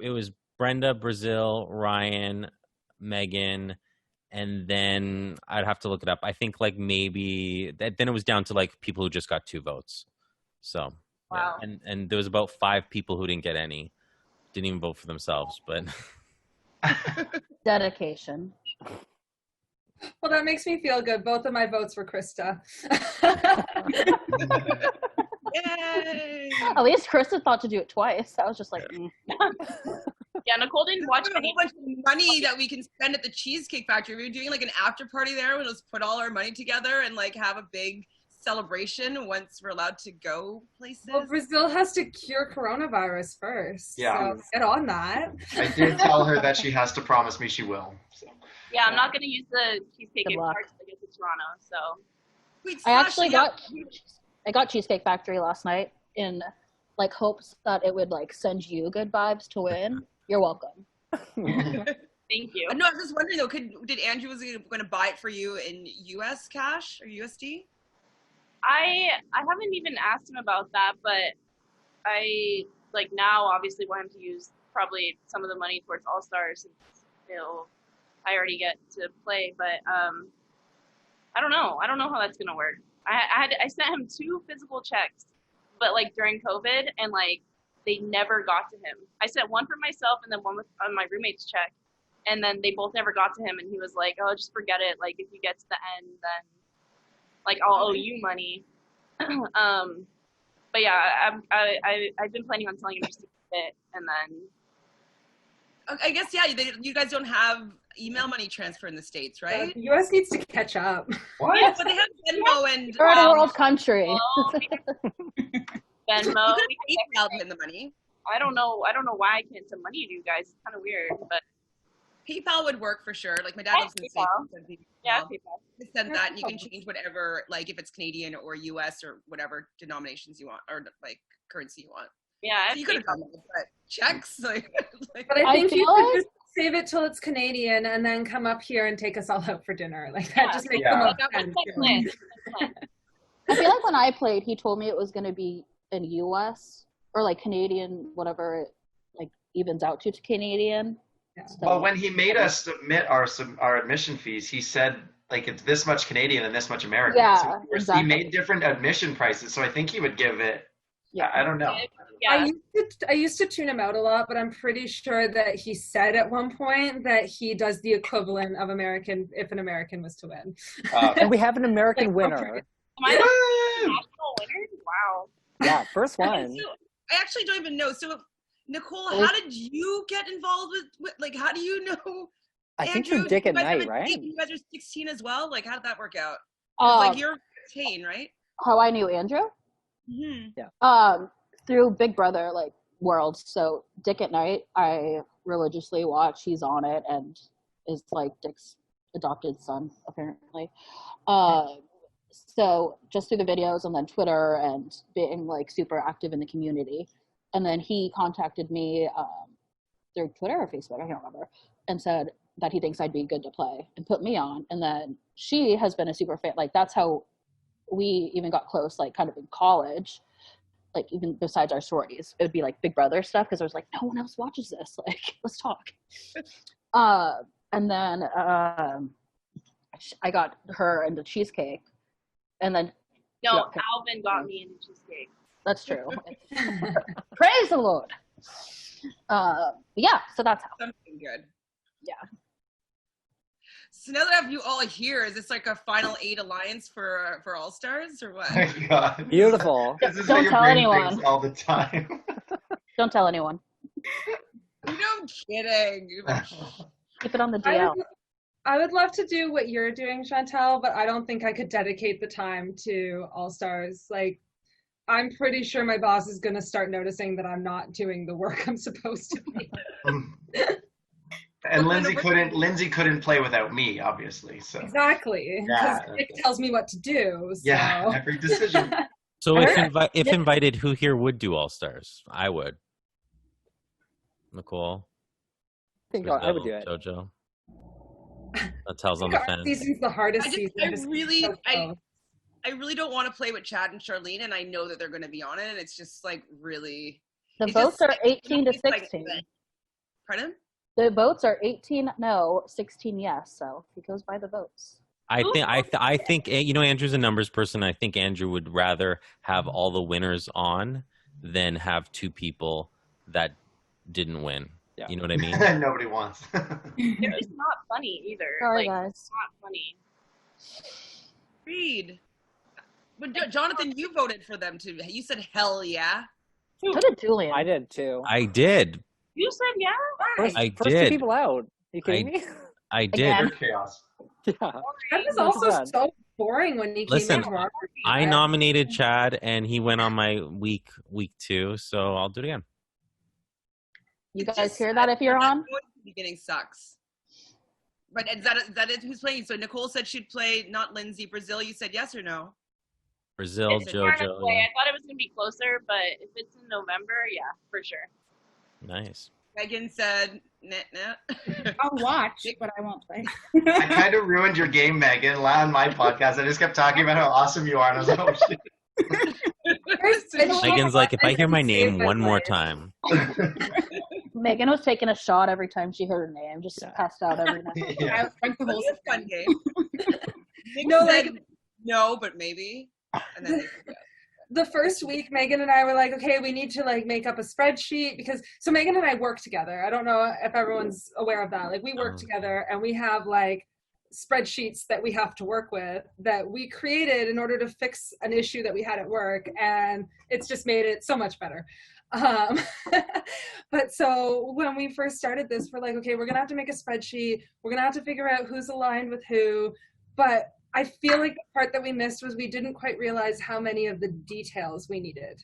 was Brenda, Brazil, Ryan, Meigan, and then I'd have to look it up. I think like maybe then it was down to like people who just got 2 votes. So Wow. yeah. And there was about 5 people who didn't get any. Didn't even vote for themselves, but Dedication. Well, that makes me feel good. Both of my votes were Krista. Yay! At least Kristen thought to do it twice. I was just like, Yeah, Nicole didn't watch We have a any. whole bunch of money that we can spend at the Cheesecake Factory. We were doing like an after party there. We'll just put all our money together and like have a big celebration once we're allowed to go places. Well, Brazil has to cure coronavirus first. Yeah. So get on that. I did tell her that she has to promise me she will. So. Yeah, I'm not going to use the cheesecake Good gift luck. card to get to Toronto, so. Wait, I actually Sasha, got Cheesecake Factory last night in like hopes that it would like send you good vibes to win. You're welcome. Thank you. No, I was just wondering though, did Andrew was going to buy it for you in US cash or USD? I haven't even asked him about that, but I like now obviously want him to use probably some of the money towards All Stars since I already get to play, but I don't know. I don't know how that's gonna work. I sent him 2 physical checks, but like during COVID, and like they never got to him. I sent one for myself and then one on my roommate's check, and then they both never got to him. And he was like, "Oh, just forget it. Like if you get to the end, then like I'll owe you money." But yeah, I've been planning on telling him just to keep it, and then. I guess, yeah, you guys don't have email money transfer in the States, right? The U.S. needs to catch up. What? Yeah, but they have Venmo and We're in a world country. Venmo. you could have PayPal in the money. I don't know why I can't send money to you guys. It's kind of weird, but PayPal would work for sure. Like my dad lives in the States. PayPal. So PayPal. yeah, people. You send that and you can change whatever, like if it's Canadian or US or whatever denominations you want or like currency you want. Yeah, So you could have done that, but checks like But I think feel you could like- just save it till it's Canadian and then come up here and take us all out for dinner. Like that just makes the Yeah. most That was sense. my plan. I feel like when I played, he told me it was going to be in US or like Canadian, whatever it like evens out to Canadian. Yeah. So, Well, when he made us submit our admission fees, he said like it's this much Canadian and this much American. Yeah, So exactly. He made different admission prices, so I think he would give it. Yeah. I don't know. Yeah, I used to tune him out a lot, but I'm pretty sure that he said at one point that he does the equivalent of American if an American was to win. And we have an American Like, winner. am I the national winner? Wow. Yeah, first one. So, I actually don't even know. So Nicole, how did you get involved with like how do you know I think Andrew, you're Dick at you guys have Night, a right? date, you guys are 16 as well? Like how did that work out? 'Cause, like you're 15, right? how I knew Andrew? Mm-hmm. Through Big Brother, like World. So Dick at Night, I religiously watch. He's on it and is like Dick's adopted son, apparently. So just through the videos and then Twitter and being like super active in the community. And then he contacted me through Twitter or Facebook, I can't remember, and said that he thinks I'd be good to play and put me on. And then she has been a super fan. Like that's how we even got close, like kind of in college. Like even besides our sororities, it would be like Big Brother stuff because I was like, no one else watches this. Like, let's talk. And then I got her into Cheesecake, and then No, Yeah. Alvin got me into Cheesecake. that's true. Praise the Lord. Yeah, so that's how. Something good. Yeah. So now that I have you all here, is this like a final 8 alliance for All Stars or what? Oh my God. Beautiful. This is Don't what your tell brain anyone. thinks all the time. Don't tell anyone. No, I'm kidding. Keep it on the I DL. would love to do what you're doing, Chantele, but I don't think I could dedicate the time to All Stars. Like, I'm pretty sure my boss is going to start noticing that I'm not doing the work I'm supposed to be. And Lindsay couldn't play without me, obviously. So Exactly, because Nick tells me what to do. So. Yeah, every decision. So if invited, who here would do All Stars? I would. Nicole. I think I would do it. Jojo. Nattel's on the fence. Season's the hardest season. I really don't want to play with Chad and Charlene, and I know that they're going to be on it, and it's just like really. The votes are 18 to 16. Pardon? The votes are 18 no, 16 yes. So he goes by the votes. I think you know, Andrew's a numbers person. I think Andrew would rather have all the winners on than have two people that didn't win. Yeah. You know what I mean? Nobody wants. They're just not funny either. Sorry, like, guys. It's not funny. Reed. But Jonathan, you voted for them too. You said hell yeah. So did Julian. I did too. I did. You said yeah? First two people out. Are you kidding me? I did. Chaos. Yeah. That was also so boring when he came into our party. I nominated Chad, and he went on my week 2, so I'll do it again. You guys hear that if you're on? The beginning sucks. But is that it? Who's playing? So Nicole said she'd play not Lindsay. Brazil, you said yes or no? Brazil, It's Jojo. hard to play. I thought it was going to be closer, but if it's in November, yeah, for sure. Nice. Meigan said nah. I'll watch, but I won't play. I kind of ruined your game, Meigan, on my podcast. I just kept talking about how awesome you are, and I was like, oh, shit. Meigan's like, if I hear my name one more time. Meigan was taking a shot every time she heard her name, just passed out every night. Yeah. I drank the whole It's a fun game. No, but maybe. And then the first week, Meigan and I were like, okay, we need to like make up a spreadsheet because so Meigan and I work together. I don't know if everyone's aware of that. Like we work together and we have like spreadsheets that we have to work with that we created in order to fix an issue that we had at work, and it's just made it so much better. But so when we first started this, we're like, okay, we're gonna have to make a spreadsheet. We're gonna have to figure out who's aligned with who. But I feel like the part that we missed was we didn't quite realize how many of the details we needed.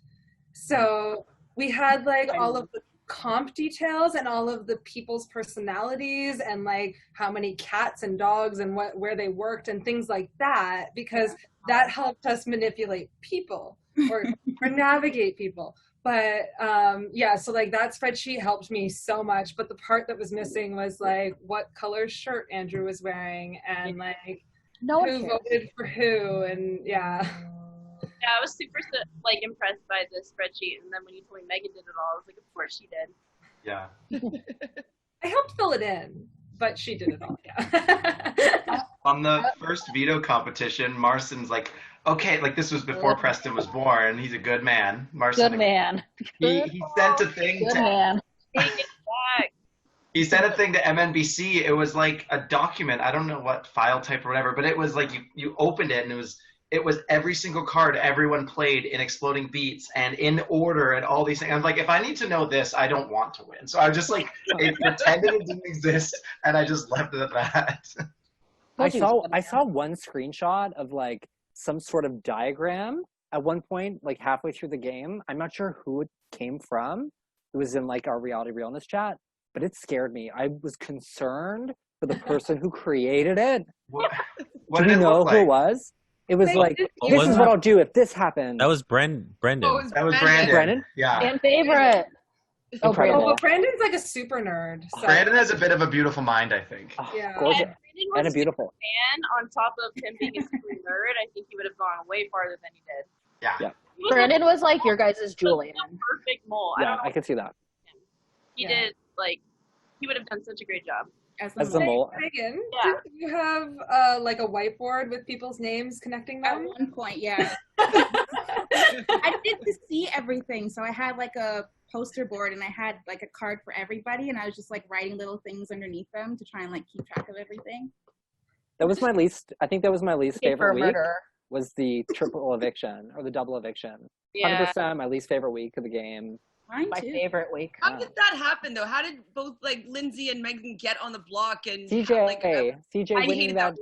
So we had like all of the comp details and all of the people's personalities and like how many cats and dogs and where they worked and things like that, because that helped us manipulate people or navigate people. But so like that spreadsheet helped me so much. But the part that was missing was like what color shirt Andrew was wearing and like who voted for who, and Yeah, I was super like impressed by the spreadsheet, and then when you told me Meigan did it all, I was like, of course she did. Yeah. I helped fill it in, but she did it all. Yeah. On the first veto competition, Marston's like, okay, like this was before Preston was born. He's a good man. Marston. Good man. He sent a thing Good man. He sent a thing to MNBC. It was like a document. I don't know what file type or whatever, but it was like you opened it and it was every single card everyone played in Exploding Beats and in order and all these things. I'm like, if I need to know this, I don't want to win. So I just like pretended it didn't exist, and I just left it at that. I saw one screenshot of like some sort of diagram at one point, like halfway through the game. I'm not sure who it came from. It was in like our Realness chat, but it scared me. I was concerned for the person who created it. What Do you know who it was? It was like, this is what I'll do if this happens. That was Brendan. That was Brandon. Brandon? Yeah. And favorite. Oh, but Brandon's like a super nerd. So. Brandon has a bit of a beautiful mind, I think. Yeah. Gorgeous. And a beautiful. And on top of him being a super nerd, I think he would have gone way farther than he did. Yeah. Brandon was like your guys' Julian. Perfect mole. Yeah, I can see that. He did, like, he would have done such a great job. As the mole. Meigan, did you have like a whiteboard with people's names connecting them? At one point, yeah. I did to see everything, so I had like a poster board and I had like a card for everybody, and I was just like writing little things underneath them to try and like keep track of everything. That was my least. I think that was my least favorite week. Murder. Was the triple eviction or the double eviction? Yeah. 100% my least favorite week of the game. Mine My too. favorite week. How did that happen though? How did both like Lindsay and Meigan get on the block and CJ, like, CJ I winning hated that.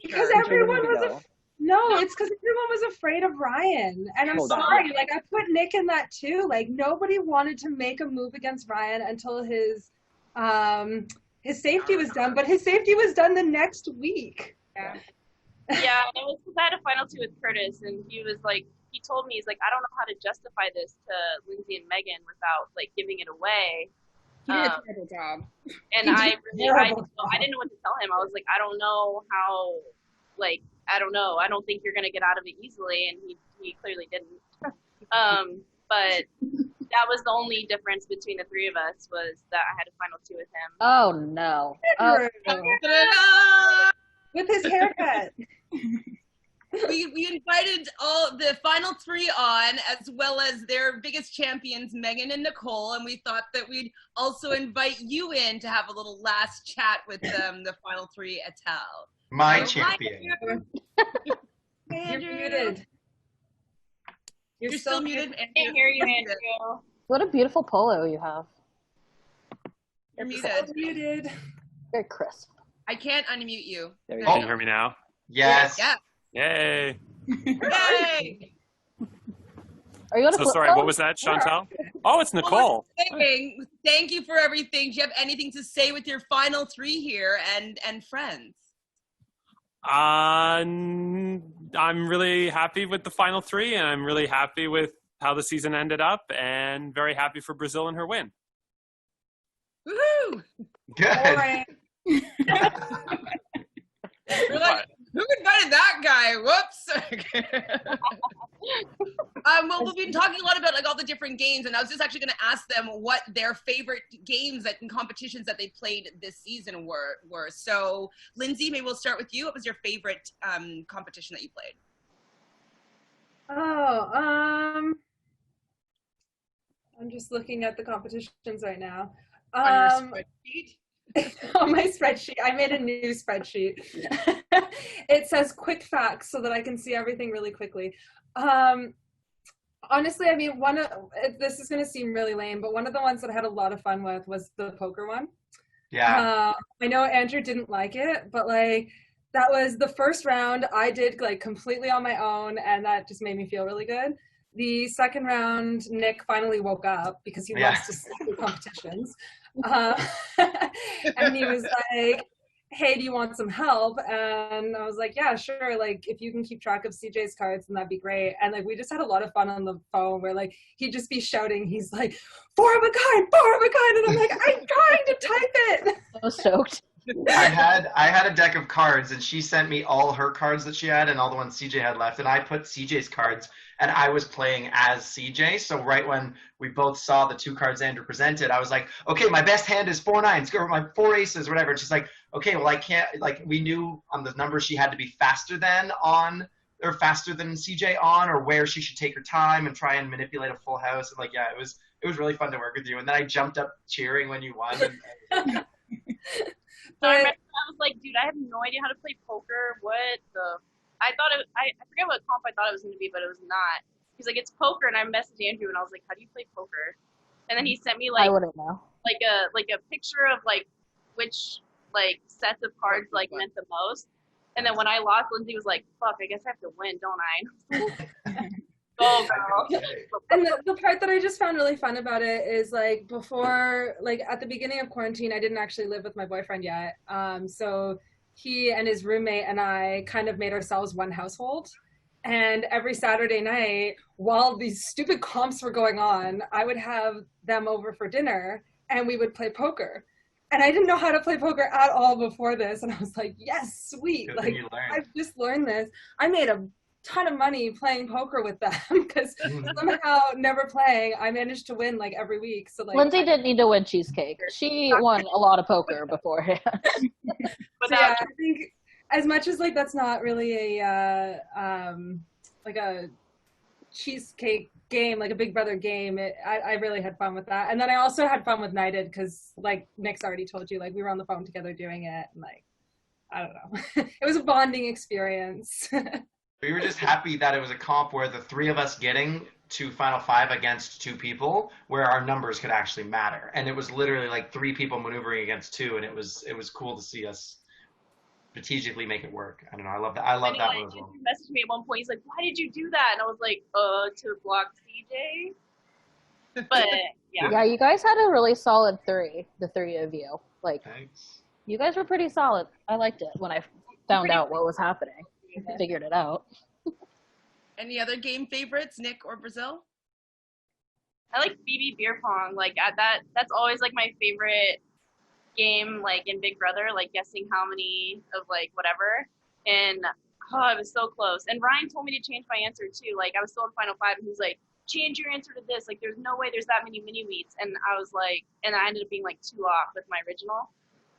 Because CJ everyone winning was No, it's because everyone was afraid of Ryan. And I'm sorry, like, I put Nick in that too. Like, nobody wanted to make a move against Ryan until his safety was done, but his safety was done the next week. Yeah. Yeah, and it was because I had a final two with Curtis, and he was like, he told me, he's like, I don't know how to justify this to Lindsay and Meigan without, like, giving it away. He did a terrible job. And I didn't know what to tell him. I was like, I don't know how, like, I don't know. I don't think you're going to get out of it easily. And he clearly didn't. But that was the only difference between the three of us, was that I had a final two with him. Oh, no. Oh, no. With his haircut. We invited all the final three on, as well as their biggest champions, Meigan and Nicole, and we thought that we'd also invite you in to have a little last chat with them, the final three at Tal. My champion. You're muted. You're still muted. I can't hear you, Andrew. What a beautiful polo you have. You're muted. Muted. Very crisp. I can't unmute you. There you Can go. you hear me now? Yes. Yeah. Yay. Yay! Are you So sorry, what was that, Chantele? Oh, it's Nicole. Thank you for everything. Do you have anything to say with your final three here and friends? I'm really happy with the final three, and I'm really happy with how the season ended up, and very happy for Brazil and her win. Woohoo! Good. We're like, who invited that guy? Whoops. Well, we've been talking a lot about like all the different games, and I was just actually going to ask them what their favorite games and competitions that they played this season were. So, Lindsay, maybe we'll start with you. What was your favorite competition that you played? Oh, I'm just looking at the competitions right now. On your spreadsheet? On my spreadsheet. I made a new spreadsheet. It says quick facts so that I can see everything really quickly. Honestly, I mean, this is going to seem really lame, but one of the ones that I had a lot of fun with was the poker one. Yeah. I know Andrew didn't like it, but like that was the first round I did like completely on my own, and that just made me feel really good. The second round, Nick finally woke up because he loves to see the competitions. And he was like, hey, do you want some help? And I was like, yeah, sure. Like, if you can keep track of CJ's cards, then that'd be great. And like, we just had a lot of fun on the phone where like, he'd just be shouting. He's like, 4 of a kind, 4 of a kind. And I'm like, I'm trying to type it. I was stoked. I had a deck of cards, and she sent me all her cards that she had and all the ones CJ had left, and I put CJ's cards, and I was playing as CJ. So right when we both saw the 2 cards Andrew presented, I was like, okay, my best hand is 4 nines, or my 4 aces, whatever. And she's like, okay, well, I can't, like, we knew on the numbers she had to be faster than CJ on, or where she should take her time and try and manipulate a full house. And like, yeah, it was really fun to work with you. And then I jumped up cheering when you won. So I remember I was like, dude, I have no idea how to play poker. I forget what comp I thought it was going to be, but it was not. He's like, it's poker, and I messaged Andrew, and I was like, how do you play poker? And then he sent me I wouldn't know. like a picture of like which like sets of cards like meant the most. And then when I lost, Lindsay was like, fuck, I guess I have to win, don't I? Go, girl. And the part that I just found really fun about it is like before, like at the beginning of quarantine, I didn't actually live with my boyfriend yet. So he and his roommate and I kind of made ourselves one household. And every Saturday night, while these stupid comps were going on, I would have them over for dinner and we would play poker. And I didn't know how to play poker at all before this. And I was like, yes, sweet. Good like, I've just learned this. I made a ton of money playing poker with them because somehow never playing, I managed to win like every week. So like Lindsay didn't need to win Cheesecake. She won a lot of poker beforehand. So yeah, I think as much as like that's not really a like a Cheesecake game, like a Big Brother game, I really had fun with that. And then I also had fun with Knighted because like Nick's already told you, like we were on the phone together doing it, and like I don't know. It was a bonding experience. We were just happy that it was a comp where the 3 of us getting to Final 5 against 2 people, where our numbers could actually matter. And it was literally like 3 people maneuvering against 2, and it was cool to see us strategically make it work. I don't know. I love that. I love that one as well. He messaged me at one point. He's like, "Why did you do that?" And I was like, to block CJ." But yeah. Yeah, you guys had a really solid 3, the 3 of you. Like, Thanks. you guys were pretty solid. I liked it when I found out what was happening. Figured it out. Any other game favorites, Nick or Brazil? I like BB beer pong. Like that's always like my favorite game. Like in Big Brother, like guessing how many of like whatever. And it was so close. And Ryan told me to change my answer too. Like I was still in Final Five, and he was like, "Change your answer to this. Like there's no way there's that many mini meets." And I was like, and I ended up being like 2 off with my original.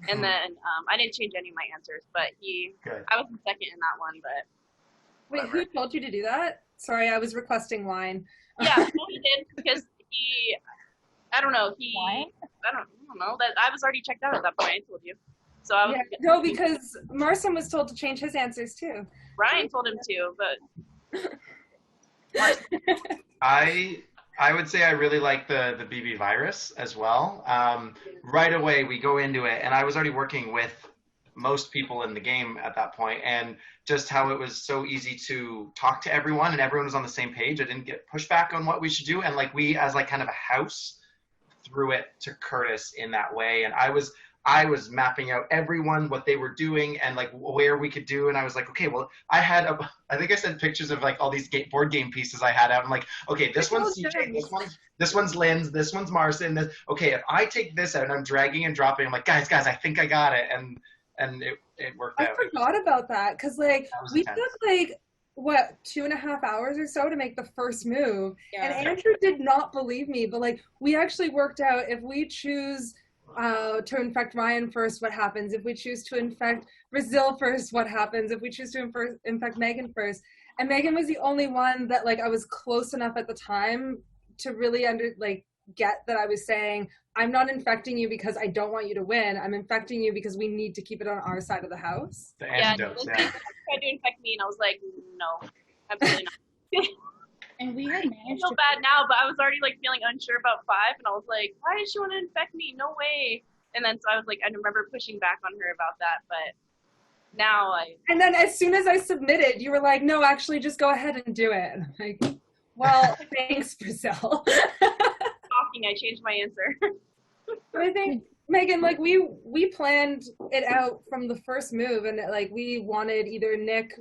And then I didn't change any of my answers, but I was in second in that one. But wait, who told you to do that? Sorry, I was requesting wine. Yeah, well, he did because I don't know, I don't know that I was already checked out at that point. I told you, so I was. Yeah, no, because Marcin was told to change his answers too. Ryan told him to, but I would say I really like the BB virus as well. Right away we go into it, and I was already working with most people in the game at that point, and just how it was so easy to talk to everyone, and everyone was on the same page. I didn't get pushback on what we should do, and like we as like kind of a house threw it to Curtis in that way, and I was mapping out everyone, what they were doing, and like where we could do. And I was like, okay, well, I think I sent pictures of like all these board game pieces I had out. I'm like, okay, this one's CJ, this one's Lindsay, this one's Marcin. Okay, if I take this out and I'm dragging and dropping, I'm like, guys, I think I got it. And it worked out. I forgot about that because like we took like 2.5 hours or so to make the first move, and Andrew did not believe me, but like we actually worked out if we choose to infect Ryan first, what happens? If we choose to infect Brazil first, what happens? If we choose to infect Meigan first. And Meigan was the only one that like I was close enough at the time to really get that I was saying, I'm not infecting you because I don't want you to win. I'm infecting you because we need to keep it on our side of the house. The antidotes, Lindsay tried to infect me, and I was like, no, absolutely not. And we had managed. I feel bad now, but I was already like feeling unsure about 5, and I was like, why did she want to infect me? No way. And then so I was like, I remember pushing back on her about that, but now And then as soon as I submitted, you were like, no, actually, just go ahead and do it. And I'm like, well, thanks, Brazil. I changed my answer. But I think Meigan, like we planned it out from the first move, and like we wanted either Nick,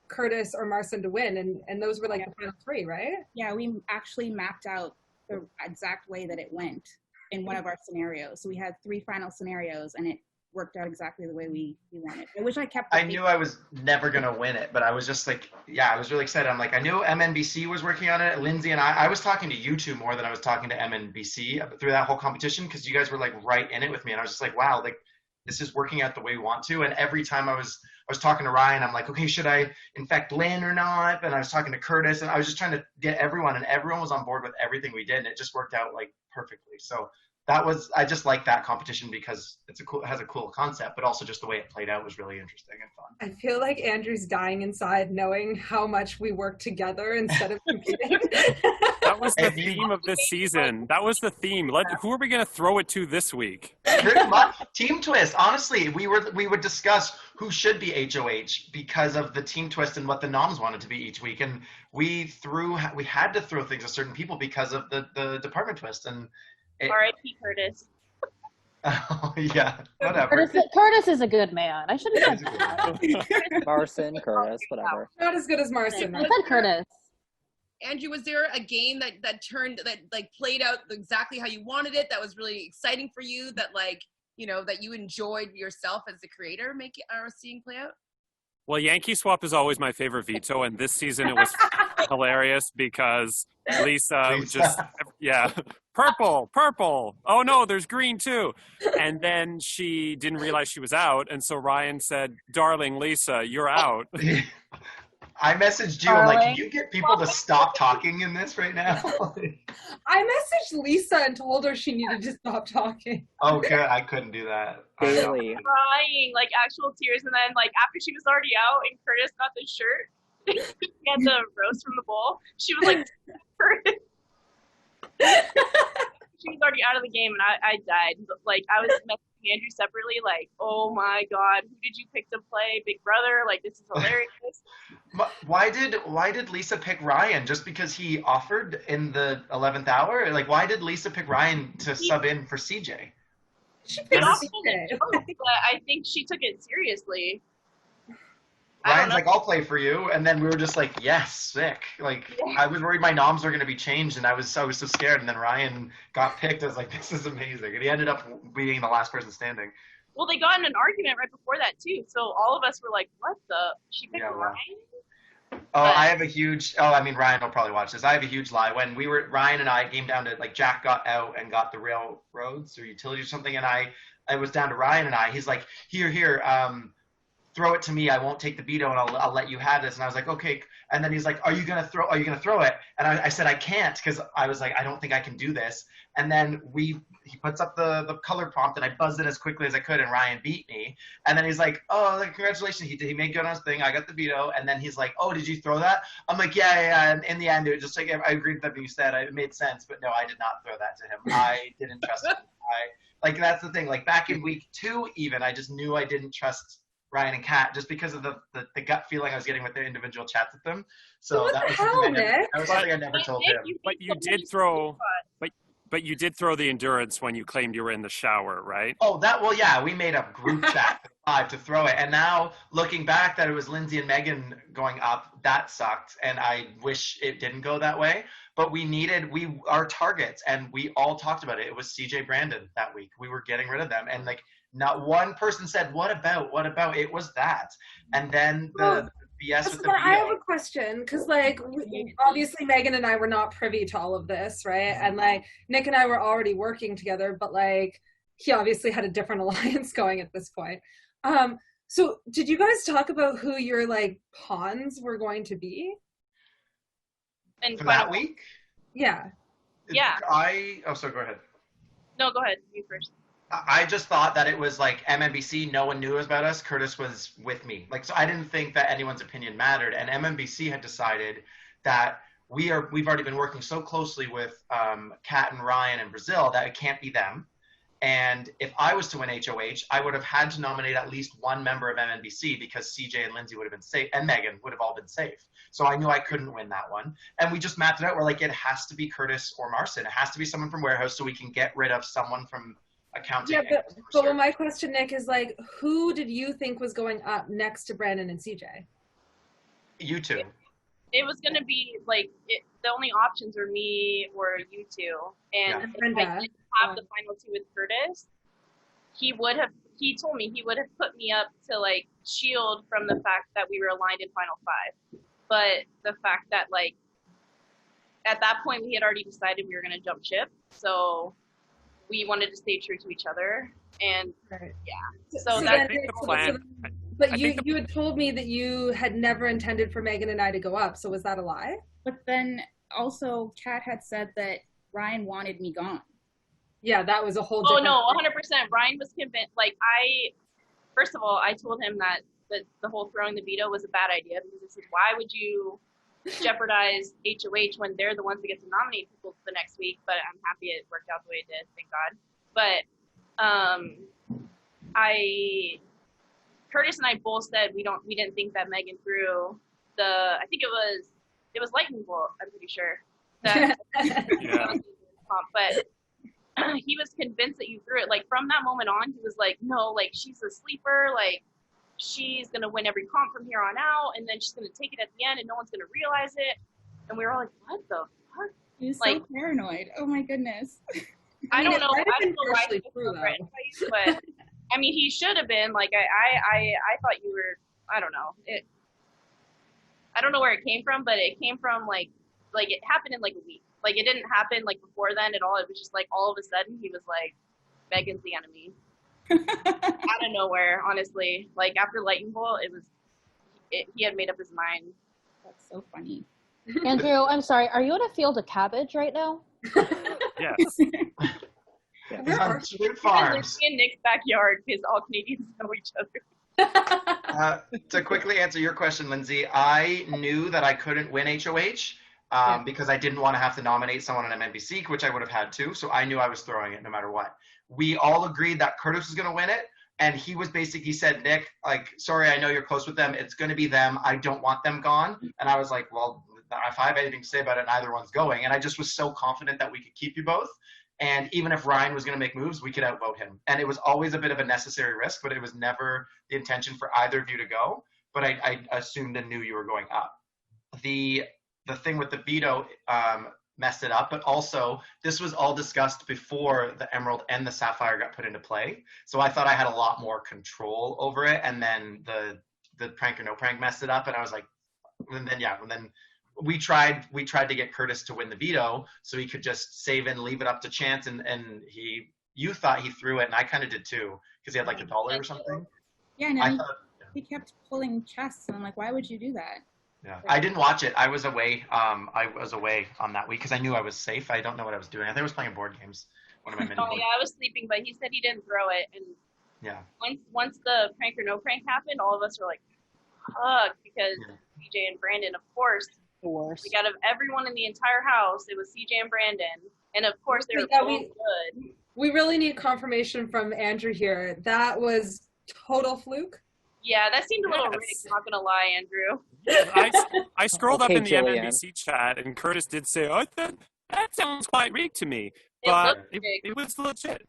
Curtis, or Marcin to win, and those were like the final 3, right? Yeah, we actually mapped out the exact way that it went in one of our scenarios. So we had 3 final scenarios, and it worked out exactly the way we wanted. I wish I kept. I knew I was never gonna win it, but I was just like, I was really excited. I'm like, I knew MNBC was working on it. Lindsay and I was talking to you 2 more than I was talking to MNBC through that whole competition, because you guys were like right in it with me, and I was just like, wow, like this is working out the way we want to. And every time I was talking to Ryan, I'm like, okay, should I infect Lynn or not? And I was talking to Curtis, and I was just trying to get everyone, and everyone was on board with everything we did, and it just worked out like perfectly. So I just like that competition because it has a cool concept, but also just the way it played out was really interesting and fun. I feel like Andrew's dying inside knowing how much we work together instead of competing. That was the theme of this season. That was the theme. Who are we going to throw it to this week? Pretty much. Team twist. Honestly, we would discuss who should be HOH because of the team twist and what the noms wanted to be each week, and we had to throw things at certain people because of the department twist. And R.I.P. Curtis. Oh, yeah, whatever. Curtis is a good man. I should have said that. Marcin, Curtis, whatever. Not as good as Marcin. I said Curtis. Andrew, was there a game that played out exactly how you wanted it, that was really exciting for you, that that you enjoyed yourself as the creator seeing play out? Well, Yankee Swap is always my favorite veto, and this season it was hilarious because Lisa just, purple. Oh no, there's green too. And then she didn't realize she was out, and so Ryan said, darling Lisa, you're out. I messaged you. I'm like, can you get people to stop talking in this right now? I messaged Lisa and told her she needed to stop talking. Oh, good. I couldn't do that. Daily. Crying, like actual tears. And then, like, after she was already out and Curtis got the shirt, he had the roast from the bowl, she was like, Curtis. She was already out of the game, and I died. Like, I was messaging Andrew separately, like, oh my God, who did you pick to play Big Brother? Like, this is hilarious. Why did Lisa pick Ryan? Just because he offered in the 11th hour? Like, why did Lisa pick Ryan to sub in for CJ? She It picked often CJ. a joke, but I think she took it seriously. Ryan's like, I'll play for you, and then we were just like, yes, sick. Like, I was worried my noms were going to be changed, and I was so scared. And then Ryan got picked. I was like, this is amazing. And he ended up being the last person standing. Well, they got in an argument right before that too, so all of us were like, what the? She picked Yeah, wow. Ryan? Oh, I have a huge. Oh, I mean, Ryan will probably watch this. I have a huge lie. When Ryan and I came down to, like, Jack got out and got the railroads or utilities or something, and I was down to Ryan and I. He's like, here, throw it to me. I won't take the veto, and I'll let you have this. And I was like, okay. And then he's like, are you gonna throw it? And I said I can't, because I was like, I don't think I can do this. And then he puts up the color prompt, and I buzzed it as quickly as I could, and Ryan beat me. And then he's like, oh, like, congratulations, he made good on his thing. I got the veto. And then he's like, oh, did you throw that? I'm like, yeah. And in the end, it was just like, I agreed with everything you said. It made sense, but no, I did not throw that to him. I didn't trust him. Like, that's the thing. Like, back in week 2, even, I just knew I didn't trust Ryan and Kat, just because of the gut feeling I was getting with their individual chats with them. So that was something I never told him. But you did throw, but you did throw the endurance when you claimed you were in the shower, right? Oh, yeah, we made a group chat to throw it. And now, looking back, that it was Lindsay and Meigan going up, that sucked. And I wish it didn't go that way. But our targets, and we all talked about it. It was CJ Brandon that week. We were getting rid of them. And, like, not one person said, what about? It was that. And then the BS with the I have a question, because, like, obviously Meigan and I were not privy to all of this, right? And, like, Nick and I were already working together, but, like, he obviously had a different alliance going at this point. So did you guys talk about who your, like, pawns were going to be? For that week? Yeah. Yeah. So go ahead. No, go ahead. You first. I just thought that it was like MMBC, no one knew about us. Curtis was with me. Like, so I didn't think that anyone's opinion mattered. And MMBC had decided that we've already been working so closely with Kat and Ryan and Brazil that it can't be them. And if I was to win HOH, I would have had to nominate at least one member of MNBC, because CJ and Lindsay would have been safe, and Meigan would have all been safe. So I knew I couldn't win that one. And we just mapped it out. We're like, it has to be Curtis or Marcin. It has to be someone from warehouse, so we can get rid of someone from accounting. Yeah, but my question, Nick, is, like, who did you think was going up next to Brandon and CJ? You two. It was going to be, like, the only options were me or you two. And if I didn't have the final 2 with Curtis, he told me he would have put me up to, like, shield from the fact that we were aligned in final 5. But the fact that, like, at that point we had already decided we were going to jump ship. So we wanted to stay true to each other. And, yeah. So I think the plan... But you had told me that you had never intended for Meigan and I to go up, so was that a lie? But then also Kat had said that Ryan wanted me gone. Yeah, that was a whole different... Oh, no, 100%. Ryan was convinced. Like, first of all, I told him that the whole throwing the veto was a bad idea, because I said, why would you jeopardize HOH when they're the ones that get to nominate people for the next week? But I'm happy it worked out the way it did, thank God. But Curtis and I both said we didn't think that Meigan threw I think it was lightning bolt, I'm pretty sure. That but he was convinced that you threw it. Like, from that moment on, he was like, no, like, she's a sleeper, like, she's gonna win every comp from here on out, and then she's gonna take it at the end and no one's gonna realize it. And we were all like, what the fuck? He was so paranoid. Oh my goodness. I don't know. I don't know why he was so but I mean, he should have been. Like, I thought you were. I don't know. I don't know where it came from, but it came from like it happened in like a week. Like, it didn't happen like before then at all. It was just like all of a sudden he was like, Meigan's the enemy. Out of nowhere, honestly. Like, after Lightning Bolt, he had made up his mind. That's so funny. Andrew, I'm sorry. Are you in a field of cabbage right now? Yes. He's on Sweet Farms. In Nick's backyard, because all Canadians know each other. To quickly answer your question, Lindsay, I knew that I couldn't win HOH, because I didn't want to have to nominate someone on MNBC, which I would have had to. So I knew I was throwing it no matter what. We all agreed that Curtis was going to win it. And he said, Nick, like, sorry, I know you're close with them. It's going to be them. I don't want them gone. And I was like, well, if I have anything to say about it, neither one's going. And I just was so confident that we could keep you both. And even if Ryan was going to make moves, we could outvote him. And it was always a bit of a necessary risk, but it was never the intention for either of you to go. But I assumed and knew you were going up. The thing with the veto messed it up, but also this was all discussed before the Emerald and the Sapphire got put into play. So I thought I had a lot more control over it. And then the prank or no prank messed it up. And I was like, and then we tried to get Curtis to win the veto so he could just save and leave it up to chance. And you thought he threw it, and I kind of did too, because he had like $1 or something. Yeah, no, he kept pulling chests, and I'm like, why would you do that? Yeah, I didn't watch it. I was away. I was away on that week because I knew I was safe. I don't know what I was doing. I think I was playing board games. One of my mini. Oh yeah, I was sleeping, but he said he didn't throw it. And yeah, once the prank or no prank happened, all of us were like, "Fuck!" Because CJ and Brandon, of course, like out of everyone in the entire house, it was CJ and Brandon, and of course they were both good. We really need confirmation from Andrew here. That was total fluke. Yeah, that seemed a little rigged, not gonna lie, Andrew. I scrolled up in the Julianne. MNBC chat, and Curtis did say, "Oh, that sounds quite rigged to me," but it was legit.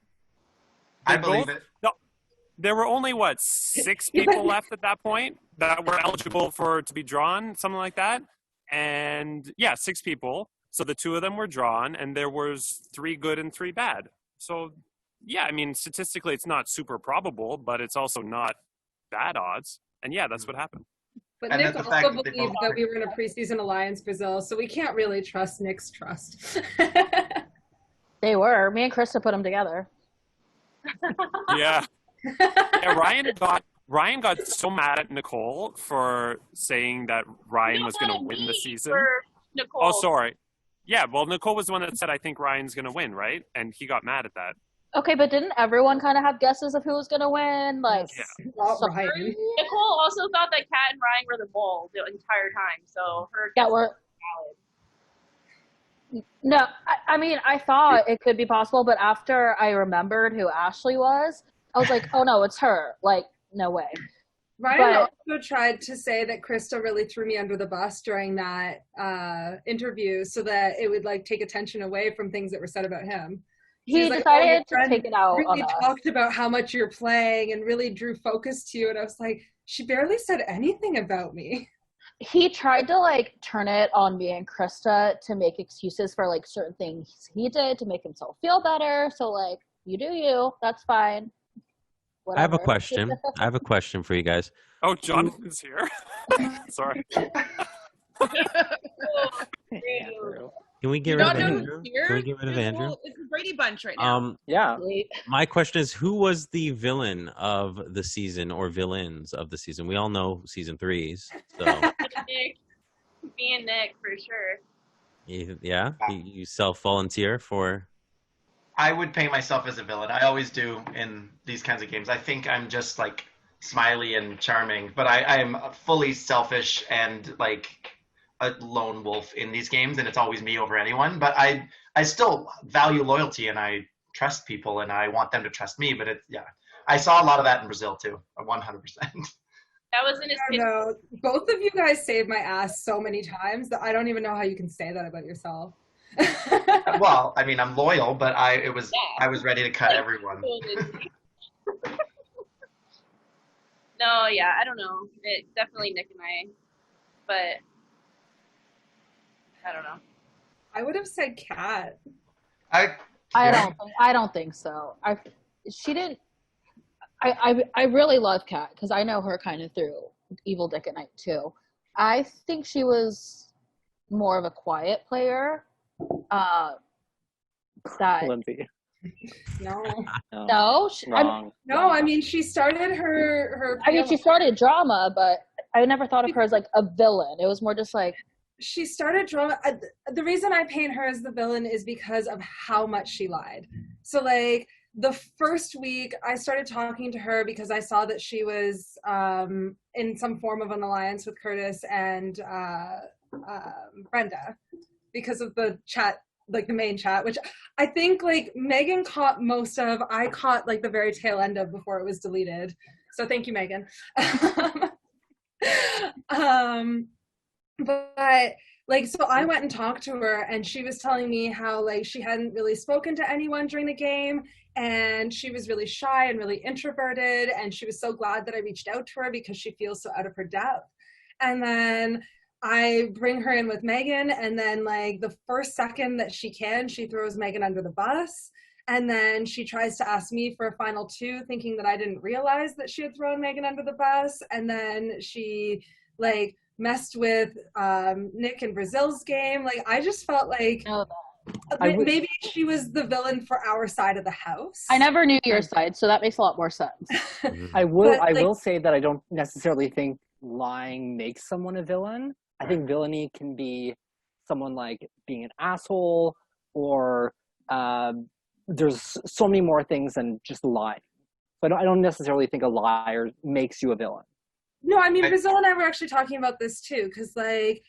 I believe it. No, there were only 6 people left at that point that were eligible to be drawn, something like that, and 6 people. So the 2 of them were drawn, and there was 3 good and 3 bad. So yeah, I mean, statistically, it's not super probable, but it's also not bad odds. And that's what happened. But Nick also believed that we were in a preseason alliance, Brazil, so we can't really trust Nick's trust. They were. Me and Krista put them together. Yeah. Ryan got so mad at Nicole for saying that Ryan was going to win the season. Nicole. Oh, sorry. Yeah, well, Nicole was the one that said, I think Ryan's going to win, right? And he got mad at that. Okay, but didn't everyone kind of have guesses of who was going to win? Like, Ryan. Nicole also thought that Kat and Ryan were the mole the entire time, so her guess was valid. No, I mean, I thought it could be possible, but after I remembered who Ashley was, I was like, oh no, it's her. Like, no way. Ryan also tried to say that Krista really threw me under the bus during that interview so that it would take attention away from things that were said about him. He decided to take it out really on us. Talked about how much you're playing and really drew focus to you, and I was like, she barely said anything about me. He tried to turn it on me and Krista to make excuses for certain things he did to make himself feel better. So you do you, that's fine. Whatever. I have a question. I have a question for you guys. Oh, Jonathan's here. Sorry. Can we get rid of Andrew? Can we get rid of Andrew? It's a Brady Bunch right now. Yeah. My question is, who was the villain of the season or villains of the season? We all know season 3s. So. Me and Nick, for sure. You self-volunteer for? I would paint myself as a villain. I always do in these kinds of games. I think I'm just smiley and charming, but I am fully selfish and a lone wolf in these games, and it's always me over anyone. But I still value loyalty, and I trust people, and I want them to trust me. But I saw a lot of that in Brazil too, 100%. That was in his. I know. Both of you guys saved my ass so many times that I don't even know how you can say that about yourself. Well, I mean, I'm loyal, but I was ready to cut everyone. No, I don't know. It definitely Nick and I, but I don't know. I would have said Kat. I don't think so. She didn't. I really love Kat because I know her kind of through Evil Dick at Night too. I think she was more of a quiet player. Lindsay. No. Wrong. I mean, she started her. I mean, she started drama, but I never thought of her as a villain. It was more just she started drama. The reason I paint her as the villain is because of how much she lied. So the first week I started talking to her because I saw that she was in some form of an alliance with Curtis, and Brenda because of the chat, like the main chat, which I think like Meigan caught most of. I caught like the very tail end of before it was deleted. So thank you, Meigan. But like, so I went and talked to her, and she was telling me how like she hadn't really spoken to anyone during the game, and she was really shy and really introverted, and she was so glad that I reached out to her because she feels so out of her depth. And then I bring her in with Meigan, and then like the first second that she can, she throws Meigan under the bus. And then she tries to ask me for a final two, thinking that I didn't realize that she had thrown Meigan under the bus. And then she like messed with Nick and Brazil's game. Like I just felt like maybe she was the villain for our side of the house. I never knew your side, so that makes a lot more sense. I will say that I don't necessarily think lying makes someone a villain. I think villainy can be someone like being an asshole, or there's so many more things than just lying. So I don't necessarily think a liar makes you a villain. No, I mean, Brazil and I were actually talking about this too, because like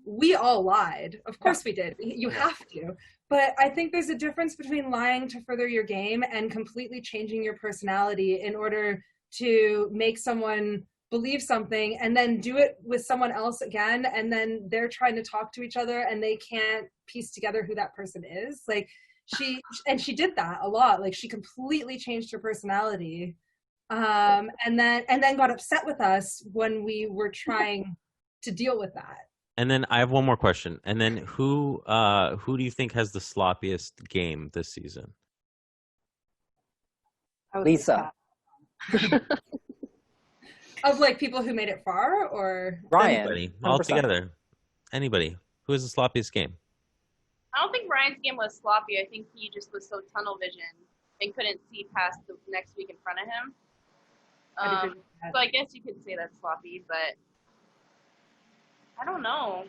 we all lied. Of course we did. You have to. But I think there's a difference between lying to further your game and completely changing your personality in order to make someone believe something and then do it with someone else again, and then they're trying to talk to each other and they can't piece together who that person is. Like she did that a lot. Like she completely changed her personality. And then got upset with us when we were trying to deal with that. And then I have one more question. And then who do you think has the sloppiest game this season? Lisa. Of like people who made it far, or Ryan. Anybody, all together. Anybody. Who has the sloppiest game? I don't think Ryan's game was sloppy. I think he just was so tunnel vision and couldn't see past the next week in front of him. So I guess you could say that's sloppy, but I don't know.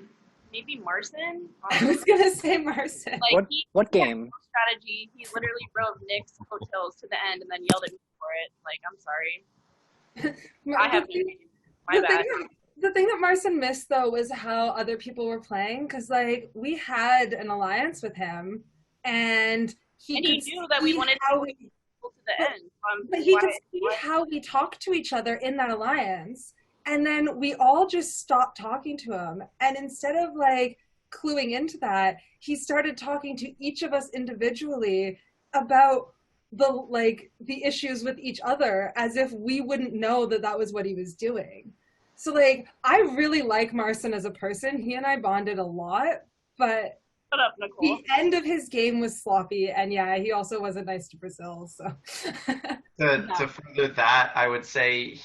Maybe Marcin? I was going to say Marcin. Like what game? Strategy. He literally drove Nick's hotels to the end and then yelled at me for it. Like, I'm sorry. I have my bad. The thing that Marcin missed, though, was how other people were playing. Because, like, we had an alliance with him, and he knew that we wanted to go to the end. But he could see how we talked to each other in that alliance. And then we all just stopped talking to him. And instead of, like, cluing into that, he started talking to each of us individually about the issues with each other, as if we wouldn't know that that was what he was doing. So like I really like Marcin as a person. He and I bonded a lot, but shut up, Nicole. The end of his game was sloppy, and yeah, he also wasn't nice to Brazil. So to further that, I would say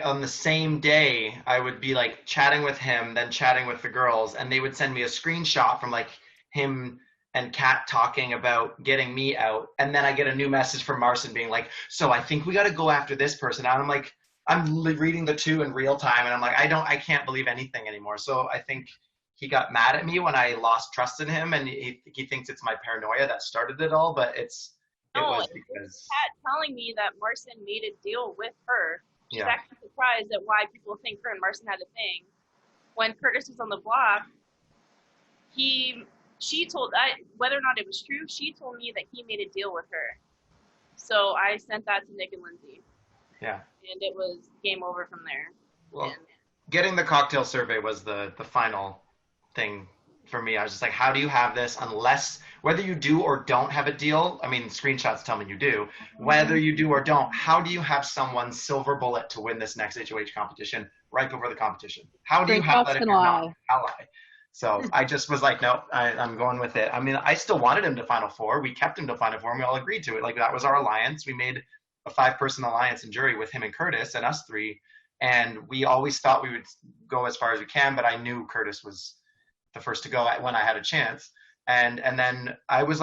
on the same day I would be like chatting with him, then chatting with the girls, and they would send me a screenshot from like him and Kat talking about getting me out, and then I get a new message from Marcin being like, so I think we got to go after this person. And I'm like, I'm reading the two in real time, and I'm like, I can't believe anything anymore. So I think he got mad at me when I lost trust in him, and he thinks it's my paranoia that started it all, but it was because Kat telling me that Marcin made a deal with her. She's actually surprised at why people think her and Marcin had a thing. When Curtis was on the block, she told, whether or not it was true, she told me that he made a deal with her. So I sent that to Nick and Lindsay. Yeah. And it was game over from there. Well, getting the cocktail survey was the final thing for me. I was just like, how do you have this unless, whether you do or don't have a deal, I mean, screenshots tell me you do, whether you do or don't, how do you have someone silver bullet to win this next HOH competition right before the competition? How do you have that if you're not an ally? So I just was like, no, I'm going with it. I mean, I still wanted him to Final Four. We kept him to Final Four, and we all agreed to it. Like, that was our alliance. We made a 5-person alliance in jury with him and Curtis and us three. And we always thought we would go as far as we can, but I knew Curtis was the first to go when I had a chance. And then I was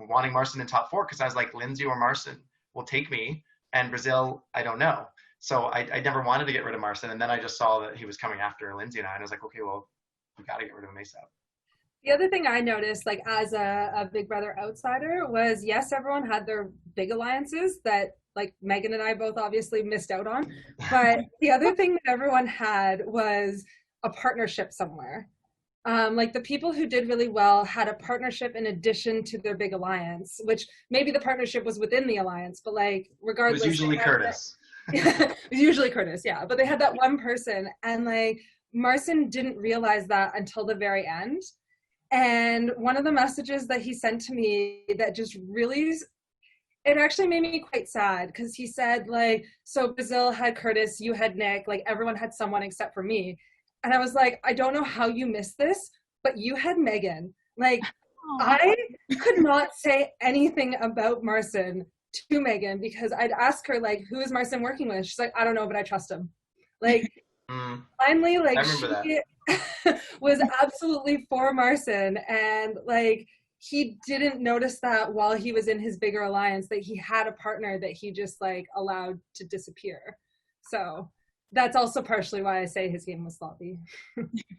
wanting Marcin in top 4 because I was like, Lindsay or Marcin will take me, and Brazil, I don't know. So I never wanted to get rid of Marcin. And then I just saw that he was coming after Lindsay and I was like, okay, well, we got to get rid of him ASAP. The other thing I noticed, like as a Big Brother outsider, was yes, everyone had their big alliances that like Meigan and I both obviously missed out on. But the other thing that everyone had was a partnership somewhere. Like the people who did really well had a partnership in addition to their big alliance, which maybe the partnership was within the alliance, but like regardless. It was usually Curtis. It was usually Curtis, yeah. But they had that one person, and like Marcin didn't realize that until the very end. And one of the messages that he sent to me that just really, it actually made me quite sad, because he said like, so Brazil had Curtis, you had Nick, like everyone had someone except for me. And I was like, I don't know how you missed this, but you had Meigan. Like, I could not say anything about Marcin to Meigan, because I'd ask her, like, who is Marcin working with? She's like, I don't know, but I trust him. Like, finally, like, she was absolutely for Marcin. And, like, he didn't notice that while he was in his bigger alliance, that he had a partner that he just, like, allowed to disappear. So that's also partially why I say his game was sloppy.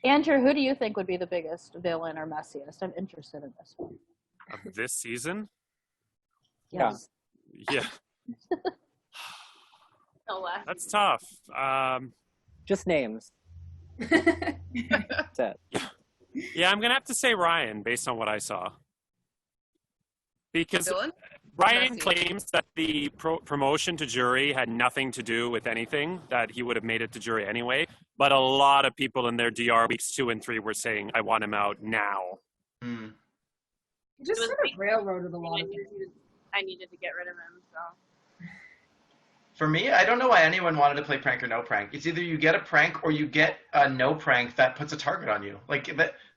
Andrew, who do you think would be the biggest villain or messiest? I'm interested in this one. Of this season? Yes. Yeah. That's tough. Just names. That's it. Yeah, I'm going to have to say Ryan based on what I saw. Because Villain? Ryan claims that the promotion to jury had nothing to do with anything, that he would have made it to jury anyway. But a lot of people in their DR weeks 2 and 3 were saying, I want him out now. He just sort of railroaded a lot of it. I needed to get rid of him, so. For me, I don't know why anyone wanted to play prank or no prank. It's either you get a prank or you get a no prank that puts a target on you. Like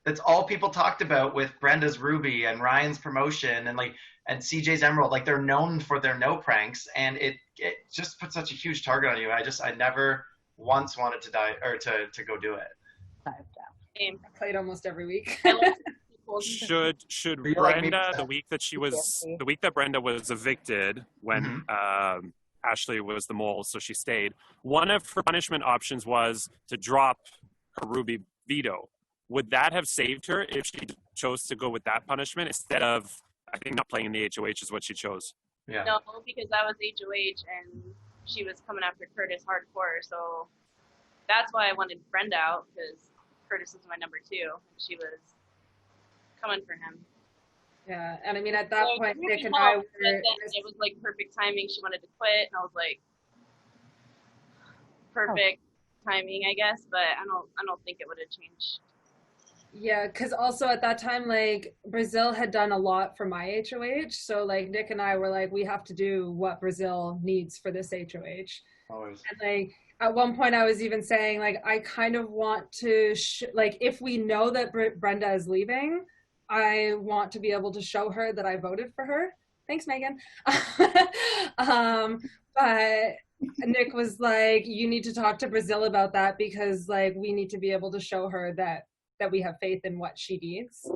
that's all people talked about with Brenda's Ruby and Ryan's promotion and CJ's Emerald. Like they're known for their no pranks, and it just puts such a huge target on you. I never once wanted to die or to go do it. I played almost every week. Should Brenda, the week that Brenda was evicted when Ashley was the mole, so she stayed, one of her punishment options was to drop her Ruby veto. Would that have saved her if she chose to go with that punishment instead of, I think, not playing in the HOH is what she chose? Yeah. No, because that was HOH and she was coming after Curtis hardcore, so that's why I wanted Brenda out, because Curtis was my number 2 and she was coming for him. Yeah, and I mean at that point, Nick and I were. It was like perfect timing. She wanted to quit, and I was like, perfect timing, I guess. But I don't think it would have changed. Yeah, because also at that time, like Brazil had done a lot for my HOH, so like Nick and I were like, we have to do what Brazil needs for this HOH. Always. And like at one point, I was even saying like I kind of want to like if we know that Brenda is leaving, I want to be able to show her that I voted for her. Thanks, Meigan. But Nick was like, you need to talk to Brazil about that, because like we need to be able to show her that we have faith in what she needs.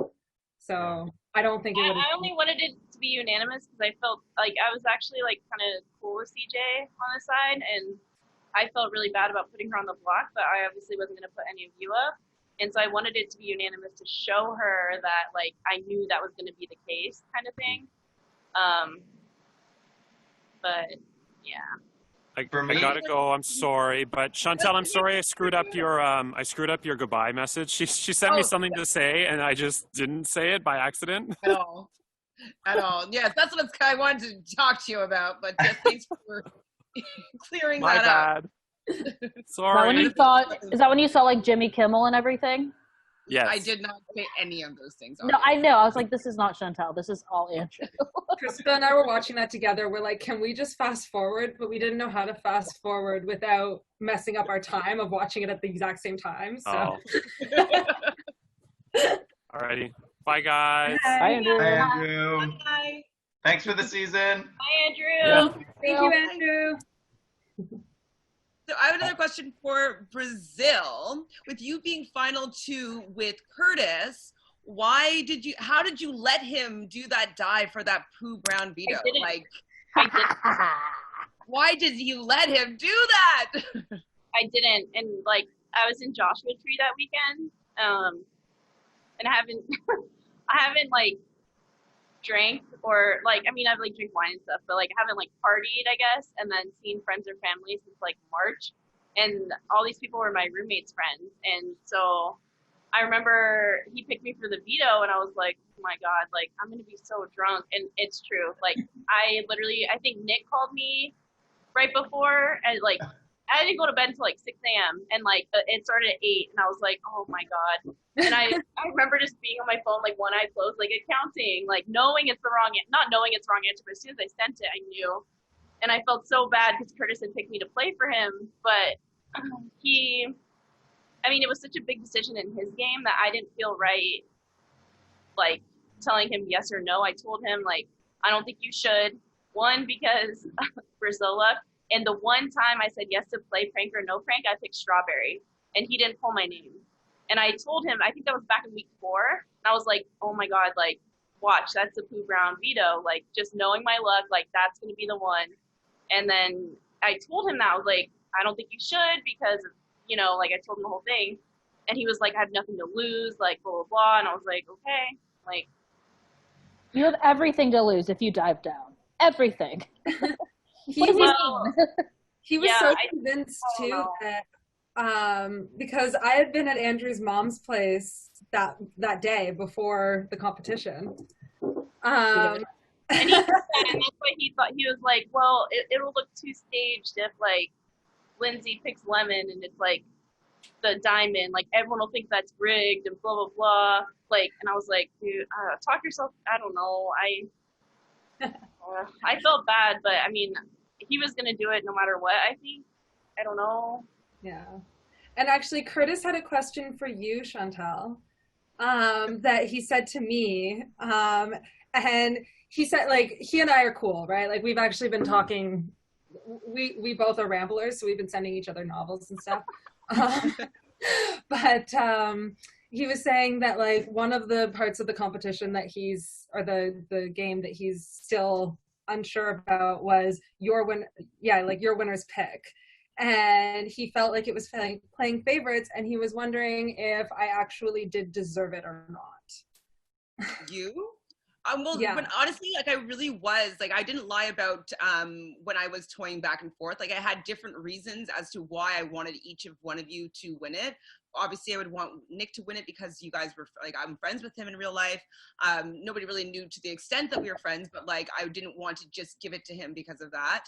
So I don't think it would. I only wanted it to be unanimous because I felt like I was actually like kind of cool with CJ on the side, and I felt really bad about putting her on the block, but I obviously wasn't going to put any of you up. And so I wanted it to be unanimous to show her that, like, I knew that was going to be the case kind of thing. But, yeah. I gotta go. I'm sorry, but Chantele, I'm sorry I screwed up your goodbye message. She sent me something to say, and I just didn't say it by accident. At all. Yes, that's what I wanted to talk to you about, but just thanks for clearing My that up. bad. Sorry. Is that when you saw like Jimmy Kimmel and everything? Yes. I did not say any of those things. No, I know. I was like, this is not Chantele. This is all Andrew. Krista and I were watching that together. We're like, can we just fast forward? But we didn't know how to fast forward without messing up our time of watching it at the exact same time. So. Alrighty. Bye, guys. Bye, Andrew. Bye, Andrew. Bye. Thanks for the season. Bye, Andrew. Yeah. Thank you, Andrew. So I have another question for Brazil. With you being final 2 with Curtis, how did you let him do that dive for that Pooh Brown veto? Why did you let him do that? I didn't, and like I was in Joshua Tree that weekend, and I haven't like drank or like, I mean, I've like drink wine and stuff, but like I haven't like partied, I guess, and then seen friends or family since like March. and all these people were my roommate's friends. And so I remember he picked me for the veto, and I was like, oh my God, like, I'm going to be so drunk. And it's true. Like, I think Nick called me right before, and like, I didn't go to bed until like 6 a.m. and like it started at 8, and I was like, oh my God. And I remember just being on my phone, like one eye closed, like accounting, like knowing it's the wrong, not knowing it's the wrong answer, but as soon as I sent it, I knew. And I felt so bad because Curtis had picked me to play for him, but it was such a big decision in his game that I didn't feel right, like, telling him yes or no. I told him, like, I don't think you should. One, because Brazil left. And the one time I said yes to play prank or no prank, I picked Strawberry. And he didn't pull my name. And I told him, I think that was back in week 4. And I was like, oh my God, like, watch, that's a Pooh Brown veto. Like, just knowing my luck, like, that's going to be the one. And then I told him that. I was like, I don't think you should because, like, I told him the whole thing. And he was like, I have nothing to lose, like, blah, blah, blah. And I was like, okay. Like, you have everything to lose if you dive down. Everything. What does he mean? He was so convinced too that because I had been at Andrew's mom's place that day before the competition. And that's what he thought. He was like, well, it'll look too staged if like Lindsay picks lemon and it's like the diamond, like everyone will think that's rigged and blah blah blah. Like, and I was like, dude, talk yourself. I don't know. I felt bad, but I mean, he was gonna do it no matter what. I think. I don't know. Yeah, and actually, Curtis had a question for you, Chantele, that he said to me, and he said, like, he and I are cool, right? Like, we've actually been talking. We both are ramblers, so we've been sending each other novels and stuff. But he was saying that, like, one of the parts of the competition that the game that he's still unsure about was your winner's pick. And he felt like it was playing favorites, and he was wondering if I actually did deserve it or not. You? Well, yeah. But honestly, like, I really was, like, I didn't lie about when I was toying back and forth. Like, I had different reasons as to why I wanted each of one of you to win it. Obviously, I would want Nick to win it because you guys were, like, I'm friends with him in real life. Nobody really knew to the extent that we were friends, but, like, I didn't want to just give it to him because of that.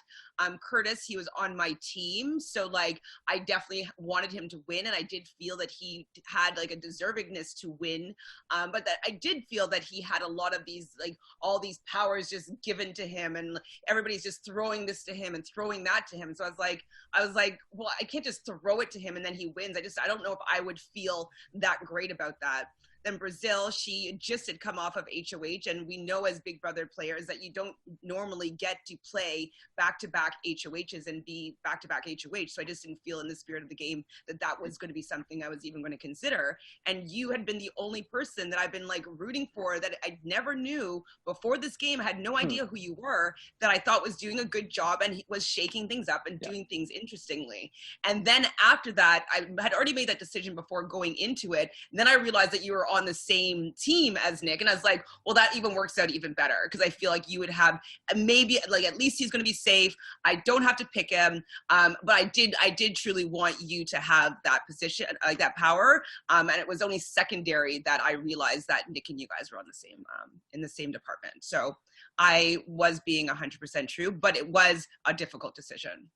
Curtis, he was on my team, so, like, I definitely wanted him to win, and I did feel that he had, like, a deservingness to win, but that I did feel that he had a lot of these, like, all these powers just given to him, and everybody's just throwing this to him and throwing that to him. So I was like, well, I can't just throw it to him and then he wins. I don't know if I would feel that great about that. Then Brazil, she just had come off of HOH, and we know as Big Brother players that you don't normally get to play back-to-back HOHs and be back-to-back HOH. So I just didn't feel in the spirit of the game that was going to be something I was even going to consider. And you had been the only person that I've been, like, rooting for that I never knew before this game. I had no idea who you were, that I thought was doing a good job and he was shaking things up and doing things interestingly. And then after that, I had already made that decision before going into it. And then I realized that you were on the same team as Nick, and I was like, well, that even works out even better, because I feel like you would have maybe, like, at least he's going to be safe. I don't have to pick him, but I did truly want you to have that position, like that power, and it was only secondary that I realized that Nick and you guys were on the same in the same department. So I was being 100% true, but it was a difficult decision.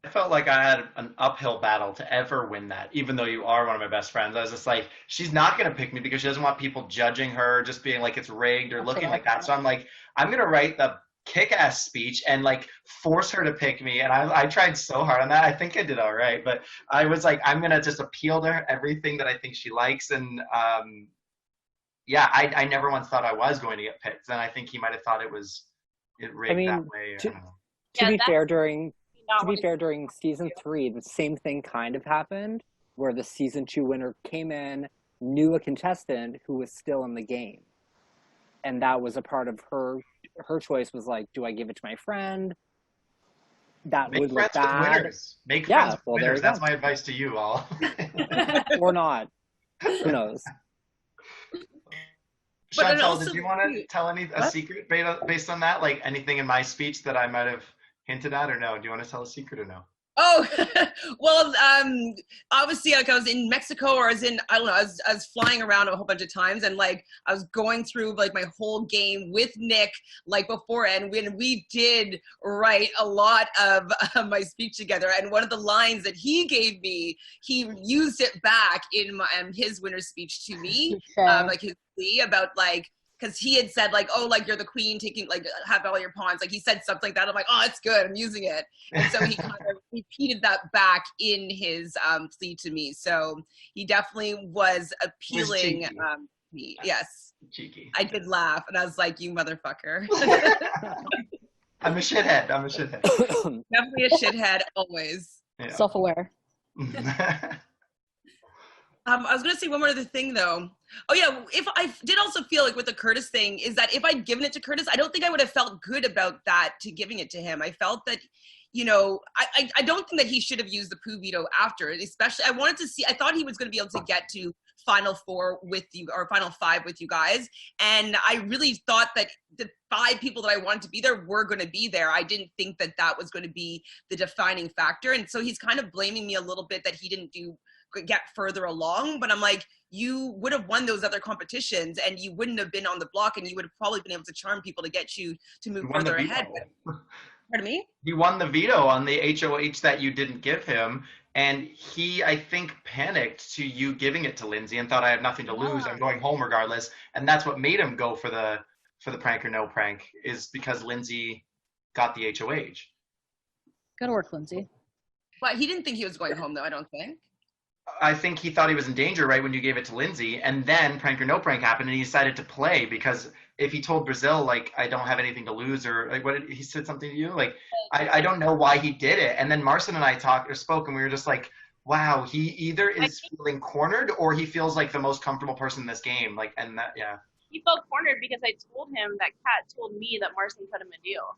I felt like I had an uphill battle to ever win that, even though you are one of my best friends. I was just like, she's not going to pick me because she doesn't want people judging her, just being like it's rigged or looking like that. So I'm like, I'm going to write the kick-ass speech and, like, force her to pick me. And I tried so hard on that. I think I did all right. But I was like, I'm going to just appeal to her, everything that I think she likes. And, I never once thought I was going to get picked. And I think he might have thought it rigged that way. To be fair, during season 3, the same thing kind of happened, where the season 2 winner came in, knew a contestant who was still in the game, and that was a part of her choice. Was like, do I give it to my friend? That would look bad. Make friends with winners. That's my advice to you all. Or not. Who knows? Chantele, did you want to tell a secret based on that? Like anything in my speech that I might have hinted at, or no? Do you want to tell a secret or no? Oh, well, obviously, like I was in Mexico, or I was in, I don't know, I was flying around a whole bunch of times, and like I was going through like my whole game with Nick, like before, and when we did write a lot of my speech together, and one of the lines that he gave me, he used it back in my, his winner's speech to me, like his plea about like, because he had said like, oh, like you're the queen, taking like have all your pawns, like he said something like that. I'm like, oh, it's good, I'm using it. And so he kind of repeated that back in his plea to me. So he definitely was appealing me. Yes, cheeky. I did laugh, and I was like, you motherfucker. I'm a shithead. Definitely a shithead always. Yeah. Self-aware. I was gonna say one more other thing though. Oh yeah, if I did also feel like with the Curtis thing is that if I'd given it to Curtis, I don't think I would have felt good about that to giving it to him. I felt that, you know, I don't think that he should have used the poo veto after, especially I wanted to see, I thought he was gonna be able to get to Final 4 with you, or Final 5 with you guys. And I really thought that the 5 people that I wanted to be there were going to be there. I didn't think that that was going to be the defining factor. And so he's kind of blaming me a little bit that he didn't get further along, but I'm like, you would have won those other competitions and you wouldn't have been on the block, and you would have probably been able to charm people to get you to move further ahead. Pardon me? You won the veto on the HOH that you didn't give him, and he, I think, panicked to you giving it to Lindsay and thought, I have nothing to lose, I'm going home regardless, and that's what made him go for the prank or no prank, is because Lindsay got the HOH. Good work, Lindsay. But he didn't think he was going home though, I don't think. I think he thought he was in danger right when you gave it to Lindsay, and then prank or no prank happened, and he decided to play, because if he told Brazil, like, I don't have anything to lose, or like, what did he said something to you? Like, I don't know why he did it. And then Marcin and I spoke, and we were just like, wow, he either is feeling cornered or he feels like the most comfortable person in this game. Like, and that, yeah. He felt cornered because I told him that Kat told me that Marcin cut him a deal.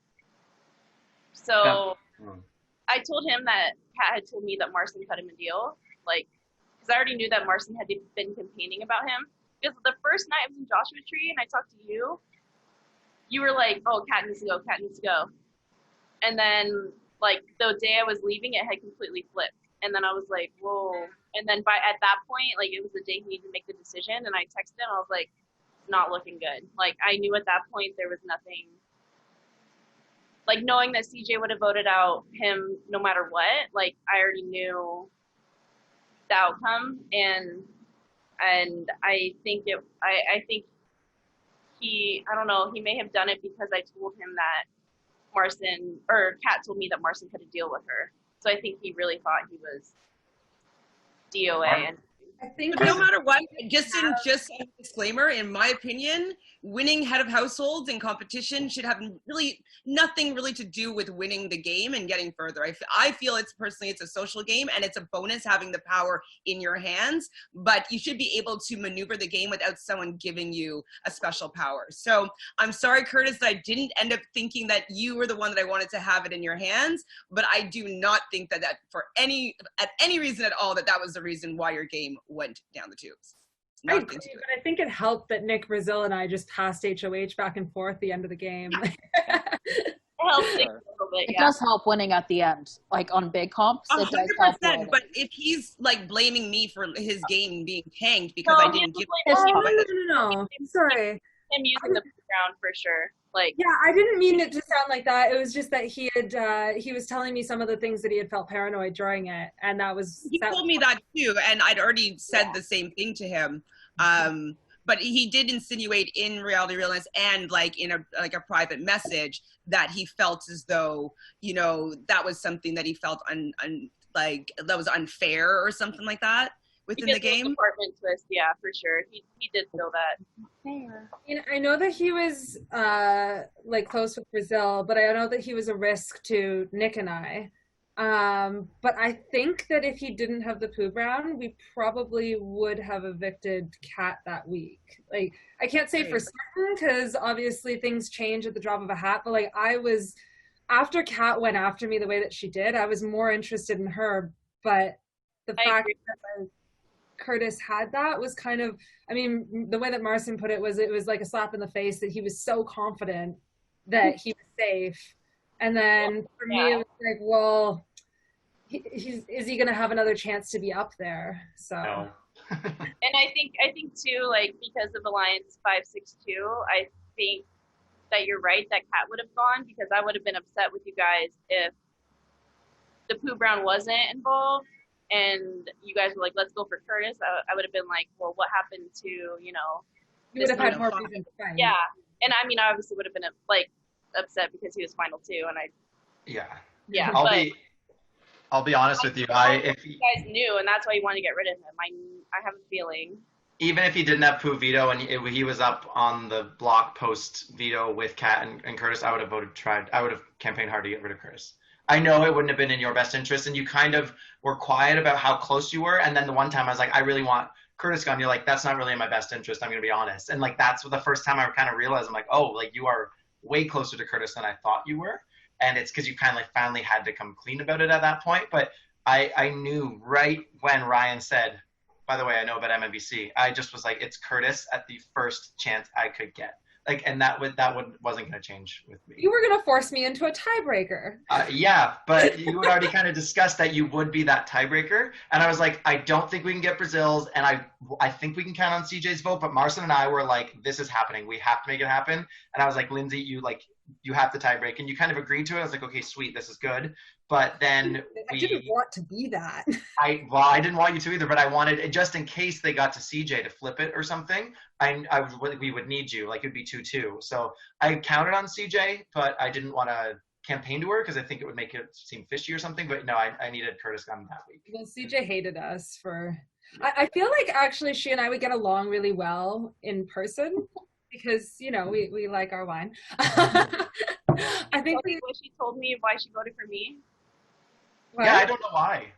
So I told him that Kat had told me that Marcin cut him a deal, like, because I already knew that Marcin had been complaining about him. Because the first night I was in Joshua Tree and I talked to you, you were like, oh, Kat needs to go, Kat needs to go. And then, like, the day I was leaving, it had completely flipped. And then I was like, whoa. And then at that point, like, it was the day he needed to make the decision, and I texted him, I was like, it's not looking good. Like, I knew at that point there was nothing. Like, knowing that CJ would have voted out him no matter what, like, I already knew the outcome, and I think he, I don't know, he may have done it because I told him that Kat told me that Marcin cut a deal with her. So I think he really thought he was DOA. And I think no matter what, just a disclaimer, in my opinion, winning head of households in competition should have really nothing really to do with winning the game and getting further. I feel it's a social game, and it's a bonus having the power in your hands, but you should be able to maneuver the game without someone giving you a special power. So I'm sorry, Curtis, that I didn't end up thinking that you were the one that I wanted to have it in your hands, but I do not think that for any reason at all that was the reason why your game went down the tubes. I agree, but I think it helped that Nick, Brazil, and I just passed HOH back and forth the end of the game. It does help winning at the end, like on big comps. 100%. But if he's like blaming me for his game being tanked because I didn't give him, no, sorry, him using the ground for sure. Like, yeah, I didn't mean it to sound like that. It was just that he was telling me some of the things that he had felt paranoid during it, and he told me that too, and I'd already said the same thing to him. But he did insinuate in Realness and like in a private message that he felt as though, you know, that was something that he felt like that was unfair or something like that within the game. Department twist, yeah, for sure. He did feel that. I know that he was like close with Brazil, but I know that he was a risk to Nick and I. But I think that if he didn't have the poo brown, we probably would have evicted Kat that week. Like, I can't say for certain because obviously things change at the drop of a hat, but like after Kat went after me the way that she did, I was more interested in her. But the fact that Curtis had that was kind of, I mean, the way that Marcin put it was like a slap in the face that he was so confident that he was safe. And then for me, it was like, well, is he going to have another chance to be up there? So. No. And I think too, like, because of Alliance 562, I think that you're right that Kat would have gone, because I would have been upset with you guys if the Pooh Brown wasn't involved and you guys were like, let's go for Curtis. I would have been like, well, what happened to, you would have had more reason to find. Yeah. And I mean, I obviously would have been like upset because he was final too, and yeah. I'll be honest with you. If you guys knew, and that's why you wanted to get rid of him. I have a feeling. Even if he didn't have Pooh veto and he was up on the block post veto with Kat and Curtis, I would have campaigned hard to get rid of Curtis. I know it wouldn't have been in your best interest, and you kind of were quiet about how close you were. And then the one time I was like, I really want Curtis gone. You're like, that's not really in my best interest. I'm going to be honest. And like, that's the first time I kind of realized, I'm like, oh, like you are way closer to Curtis than I thought you were. And it's because you kind of like finally had to come clean about it at that point. But I knew right when Ryan said, by the way, I know about MMBC, I just was like, it's Curtis at the first chance I could get. Like, and that wasn't going to change with me. You were going to force me into a tiebreaker. Yeah, but you had already kind of discussed that you would be that tiebreaker. And I was like, I don't think we can get Brazil's, and I think we can count on CJ's vote. But Marcin and I were like, this is happening. We have to make it happen. And I was like, Lindsay, you have to tiebreak. And you kind of agreed to it. I was like, okay, sweet, this is good. But then I didn't want to be that. I didn't want you to either, but I wanted, just in case they got to CJ to flip it or something, we would need you. Like, it would be 2-2. So I counted on CJ, but I didn't want to campaign to her because I think it would make it seem fishy or something. But no, I needed Curtis Gunn that week. Well, CJ hated us for... I feel like actually she and I would get along really well in person because, we like our wine. I think what she told me why she voted for me. What? Yeah, I don't know why.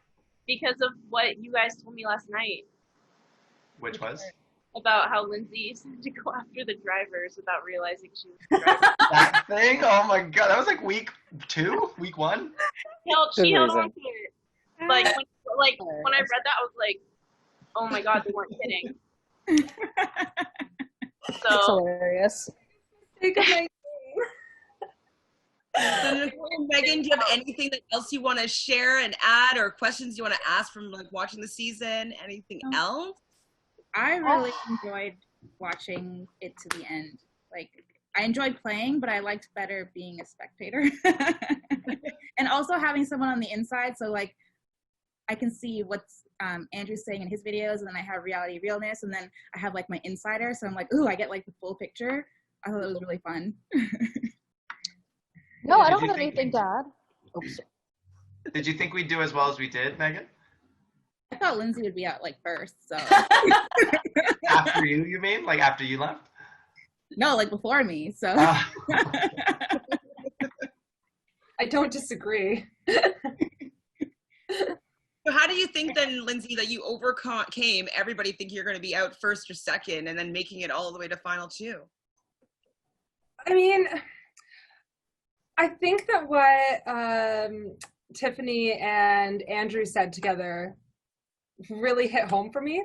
Because of what you guys told me last night. Which was? About how Lindsay said to go after the drivers without realizing she was the driver. That thing? Oh my god, that was like week 2? Week 1? She held on to it. Like, when I read that, I was like, oh my god, they weren't kidding. That's hilarious. So Nicole and Meigan, do you have anything else you want to share and add, or questions you want to ask from like watching the season? Anything else? I really enjoyed watching it to the end. Like, I enjoyed playing, but I liked better being a spectator. And also having someone on the inside, so like I can see what's Andrew's saying in his videos, and then I have Realness, and then I have like my insider, so I'm like, ooh, I get like the full picture. I thought it was really fun. No, I don't have anything to add. Oops. Did you think we'd do as well as we did, Meigan? I thought Lindsay would be out like first, so. After you mean? Like after you left? No, like before me, so. I don't disagree. So how do you think then, Lindsay, that you overcame everybody thinking you're going to be out first or second and then making it all the way to final 2? I mean, I think that what Tiffany and Andrew said together really hit home for me.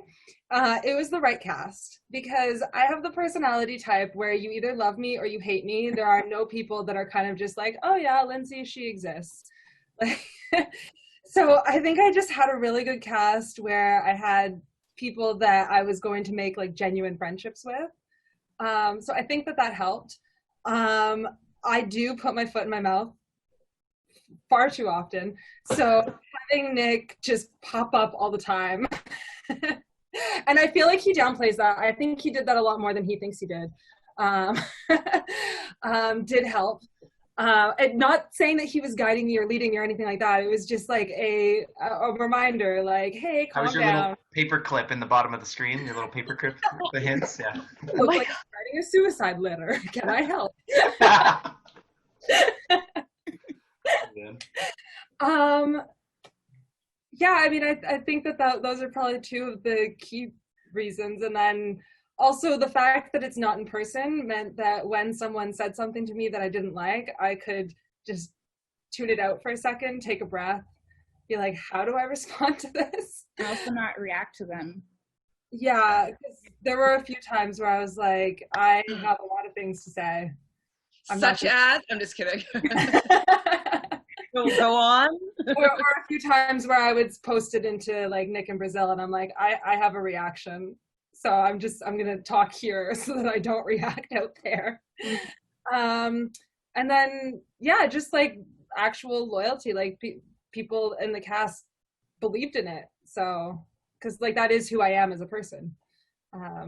It was the right cast, because I have the personality type where you either love me or you hate me. There are no people that are kind of just like, oh yeah, Lindsay, she exists. Like, so I think I just had a really good cast where I had people that I was going to make like genuine friendships with. So I think that helped. I do put my foot in my mouth far too often. So having Nick just pop up all the time. And I feel like he downplays that. I think he did that a lot more than he thinks he did. Did help. And not saying that he was guiding me or leading me or anything like that. It was just like a reminder, like, hey, calm down. How was your little paper clip in the bottom of the screen? Your little paper clip, the hints, yeah. Look like I'm writing a suicide letter. Can I help? Yeah, I mean, I think that those are probably two of the key reasons. And then also the fact that it's not in person meant that when someone said something to me that I didn't like, I could just tune it out for a second, take a breath, be like, how do I respond to this? And also not react to them. Yeah, 'cause there were a few times where I was like, I have a lot of things to say. I'm just kidding. Go on. or a few times where I would post it into like Nick and Brazil, and I'm like, I have a reaction, so I'm gonna talk here so that I don't react out there. And then yeah, just like actual loyalty, like people in the cast believed in it, so because like that is who I am as a person.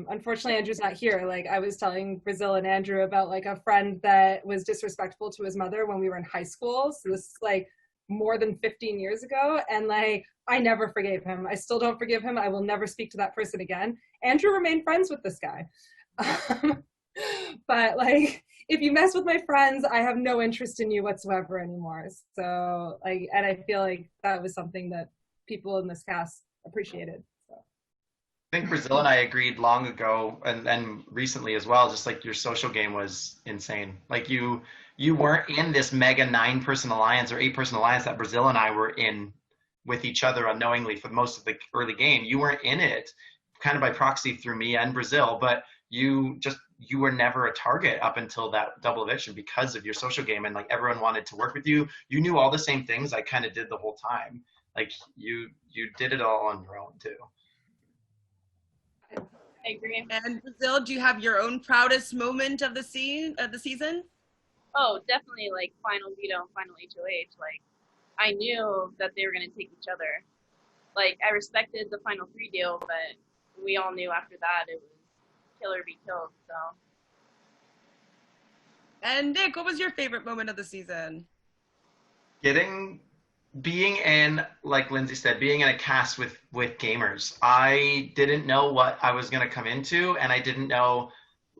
Unfortunately, Andrew's not here. Like I was telling Brazil and Andrew about like a friend that was disrespectful to his mother when we were in high school. So this is like more than 15 years ago. And like, I never forgave him. I still don't forgive him. I will never speak to that person again. Andrew remained friends with this guy. But like, if you mess with my friends, I have no interest in you whatsoever anymore. So like, and I feel like that was something that people in this cast appreciated. I think Brazil and I agreed long ago and recently as well, just like your social game was insane. Like you weren't in this mega 9-person alliance or 8-person alliance that Brazil and I were in with each other unknowingly for most of the early game. You weren't in it kind of by proxy through me and Brazil, but you were never a target up until that double eviction because of your social game, and like everyone wanted to work with you. You knew all the same things I kind of did the whole time. Like you did it all on your own too. I agree. And Brazil, do you have your own proudest moment of the season? Oh, definitely like final veto and final HOH. Like I knew that they were gonna take each other. Like I respected the final 3 deal, but we all knew after that it was kill or be killed. So. And Nick, what was your favorite moment of the season? Being in, like Lindsay said, being in a cast with gamers. I didn't know what I was going to come into, and I didn't know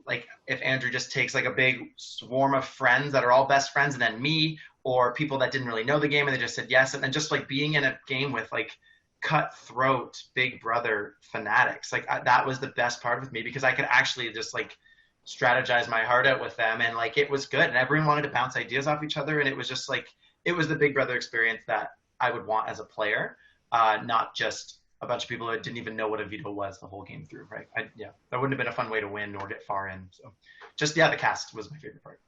like if Andrew just takes like a big swarm of friends that are all best friends and then me, or people that didn't really know the game and they just said yes. And then just like being in a game with like cutthroat Big Brother fanatics, like that was the best part with me, because I could actually just like strategize my heart out with them, and like it was good, and everyone wanted to bounce ideas off each other, and it was just like it was the Big Brother experience that I would want as a player, not just a bunch of people that didn't even know what a veto was the whole game through, right? That wouldn't have been a fun way to win or get far in. So just, the cast was my favorite part.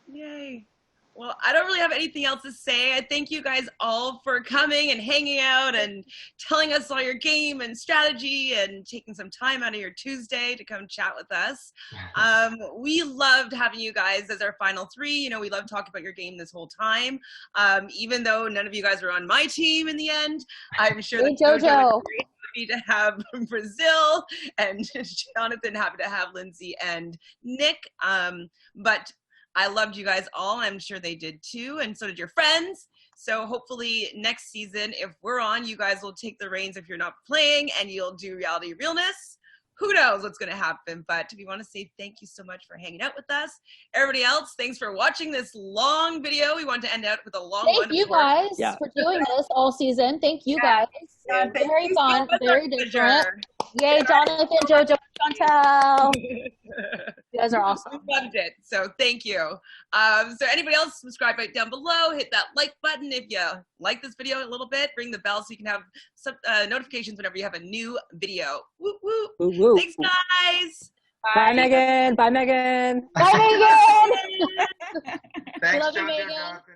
Yay. Well, I don't really have anything else to say. I thank you guys all for coming and hanging out and telling us all your game and strategy and taking some time out of your Tuesday to come chat with us. We loved having you guys as our final 3. You know, we loved talking about your game this whole time. Even though none of you guys were on my team in the end, I'm sure that Jojo was very happy to have Brazil, and Jonathan happy to have Lindsay and Nick. But I loved you guys all. I'm sure they did too, and so did your friends. So hopefully next season, if we're on, you guys will take the reins if you're not playing, and you'll do Reality Realness. Who knows what's going to happen, but we want to say thank you so much for hanging out with us. Everybody else, thanks for watching this long video. We want to end out with a long one. Thank you guys for doing this all season. Thank you guys. Very fun, very different. Yay, Jonathan, Jojo, Chantele. You guys are awesome. We loved it, so thank you. So anybody else, subscribe right down below. Hit that like button if you like this video a little bit. Ring the bell so you can have some notifications whenever you have a new video. Woo woo. Woo, woo. Thanks, guys. Bye, Meigan. Bye, Meigan. Bye, Meigan. Thanks, Love you, Jojo, Meigan. Jonathan.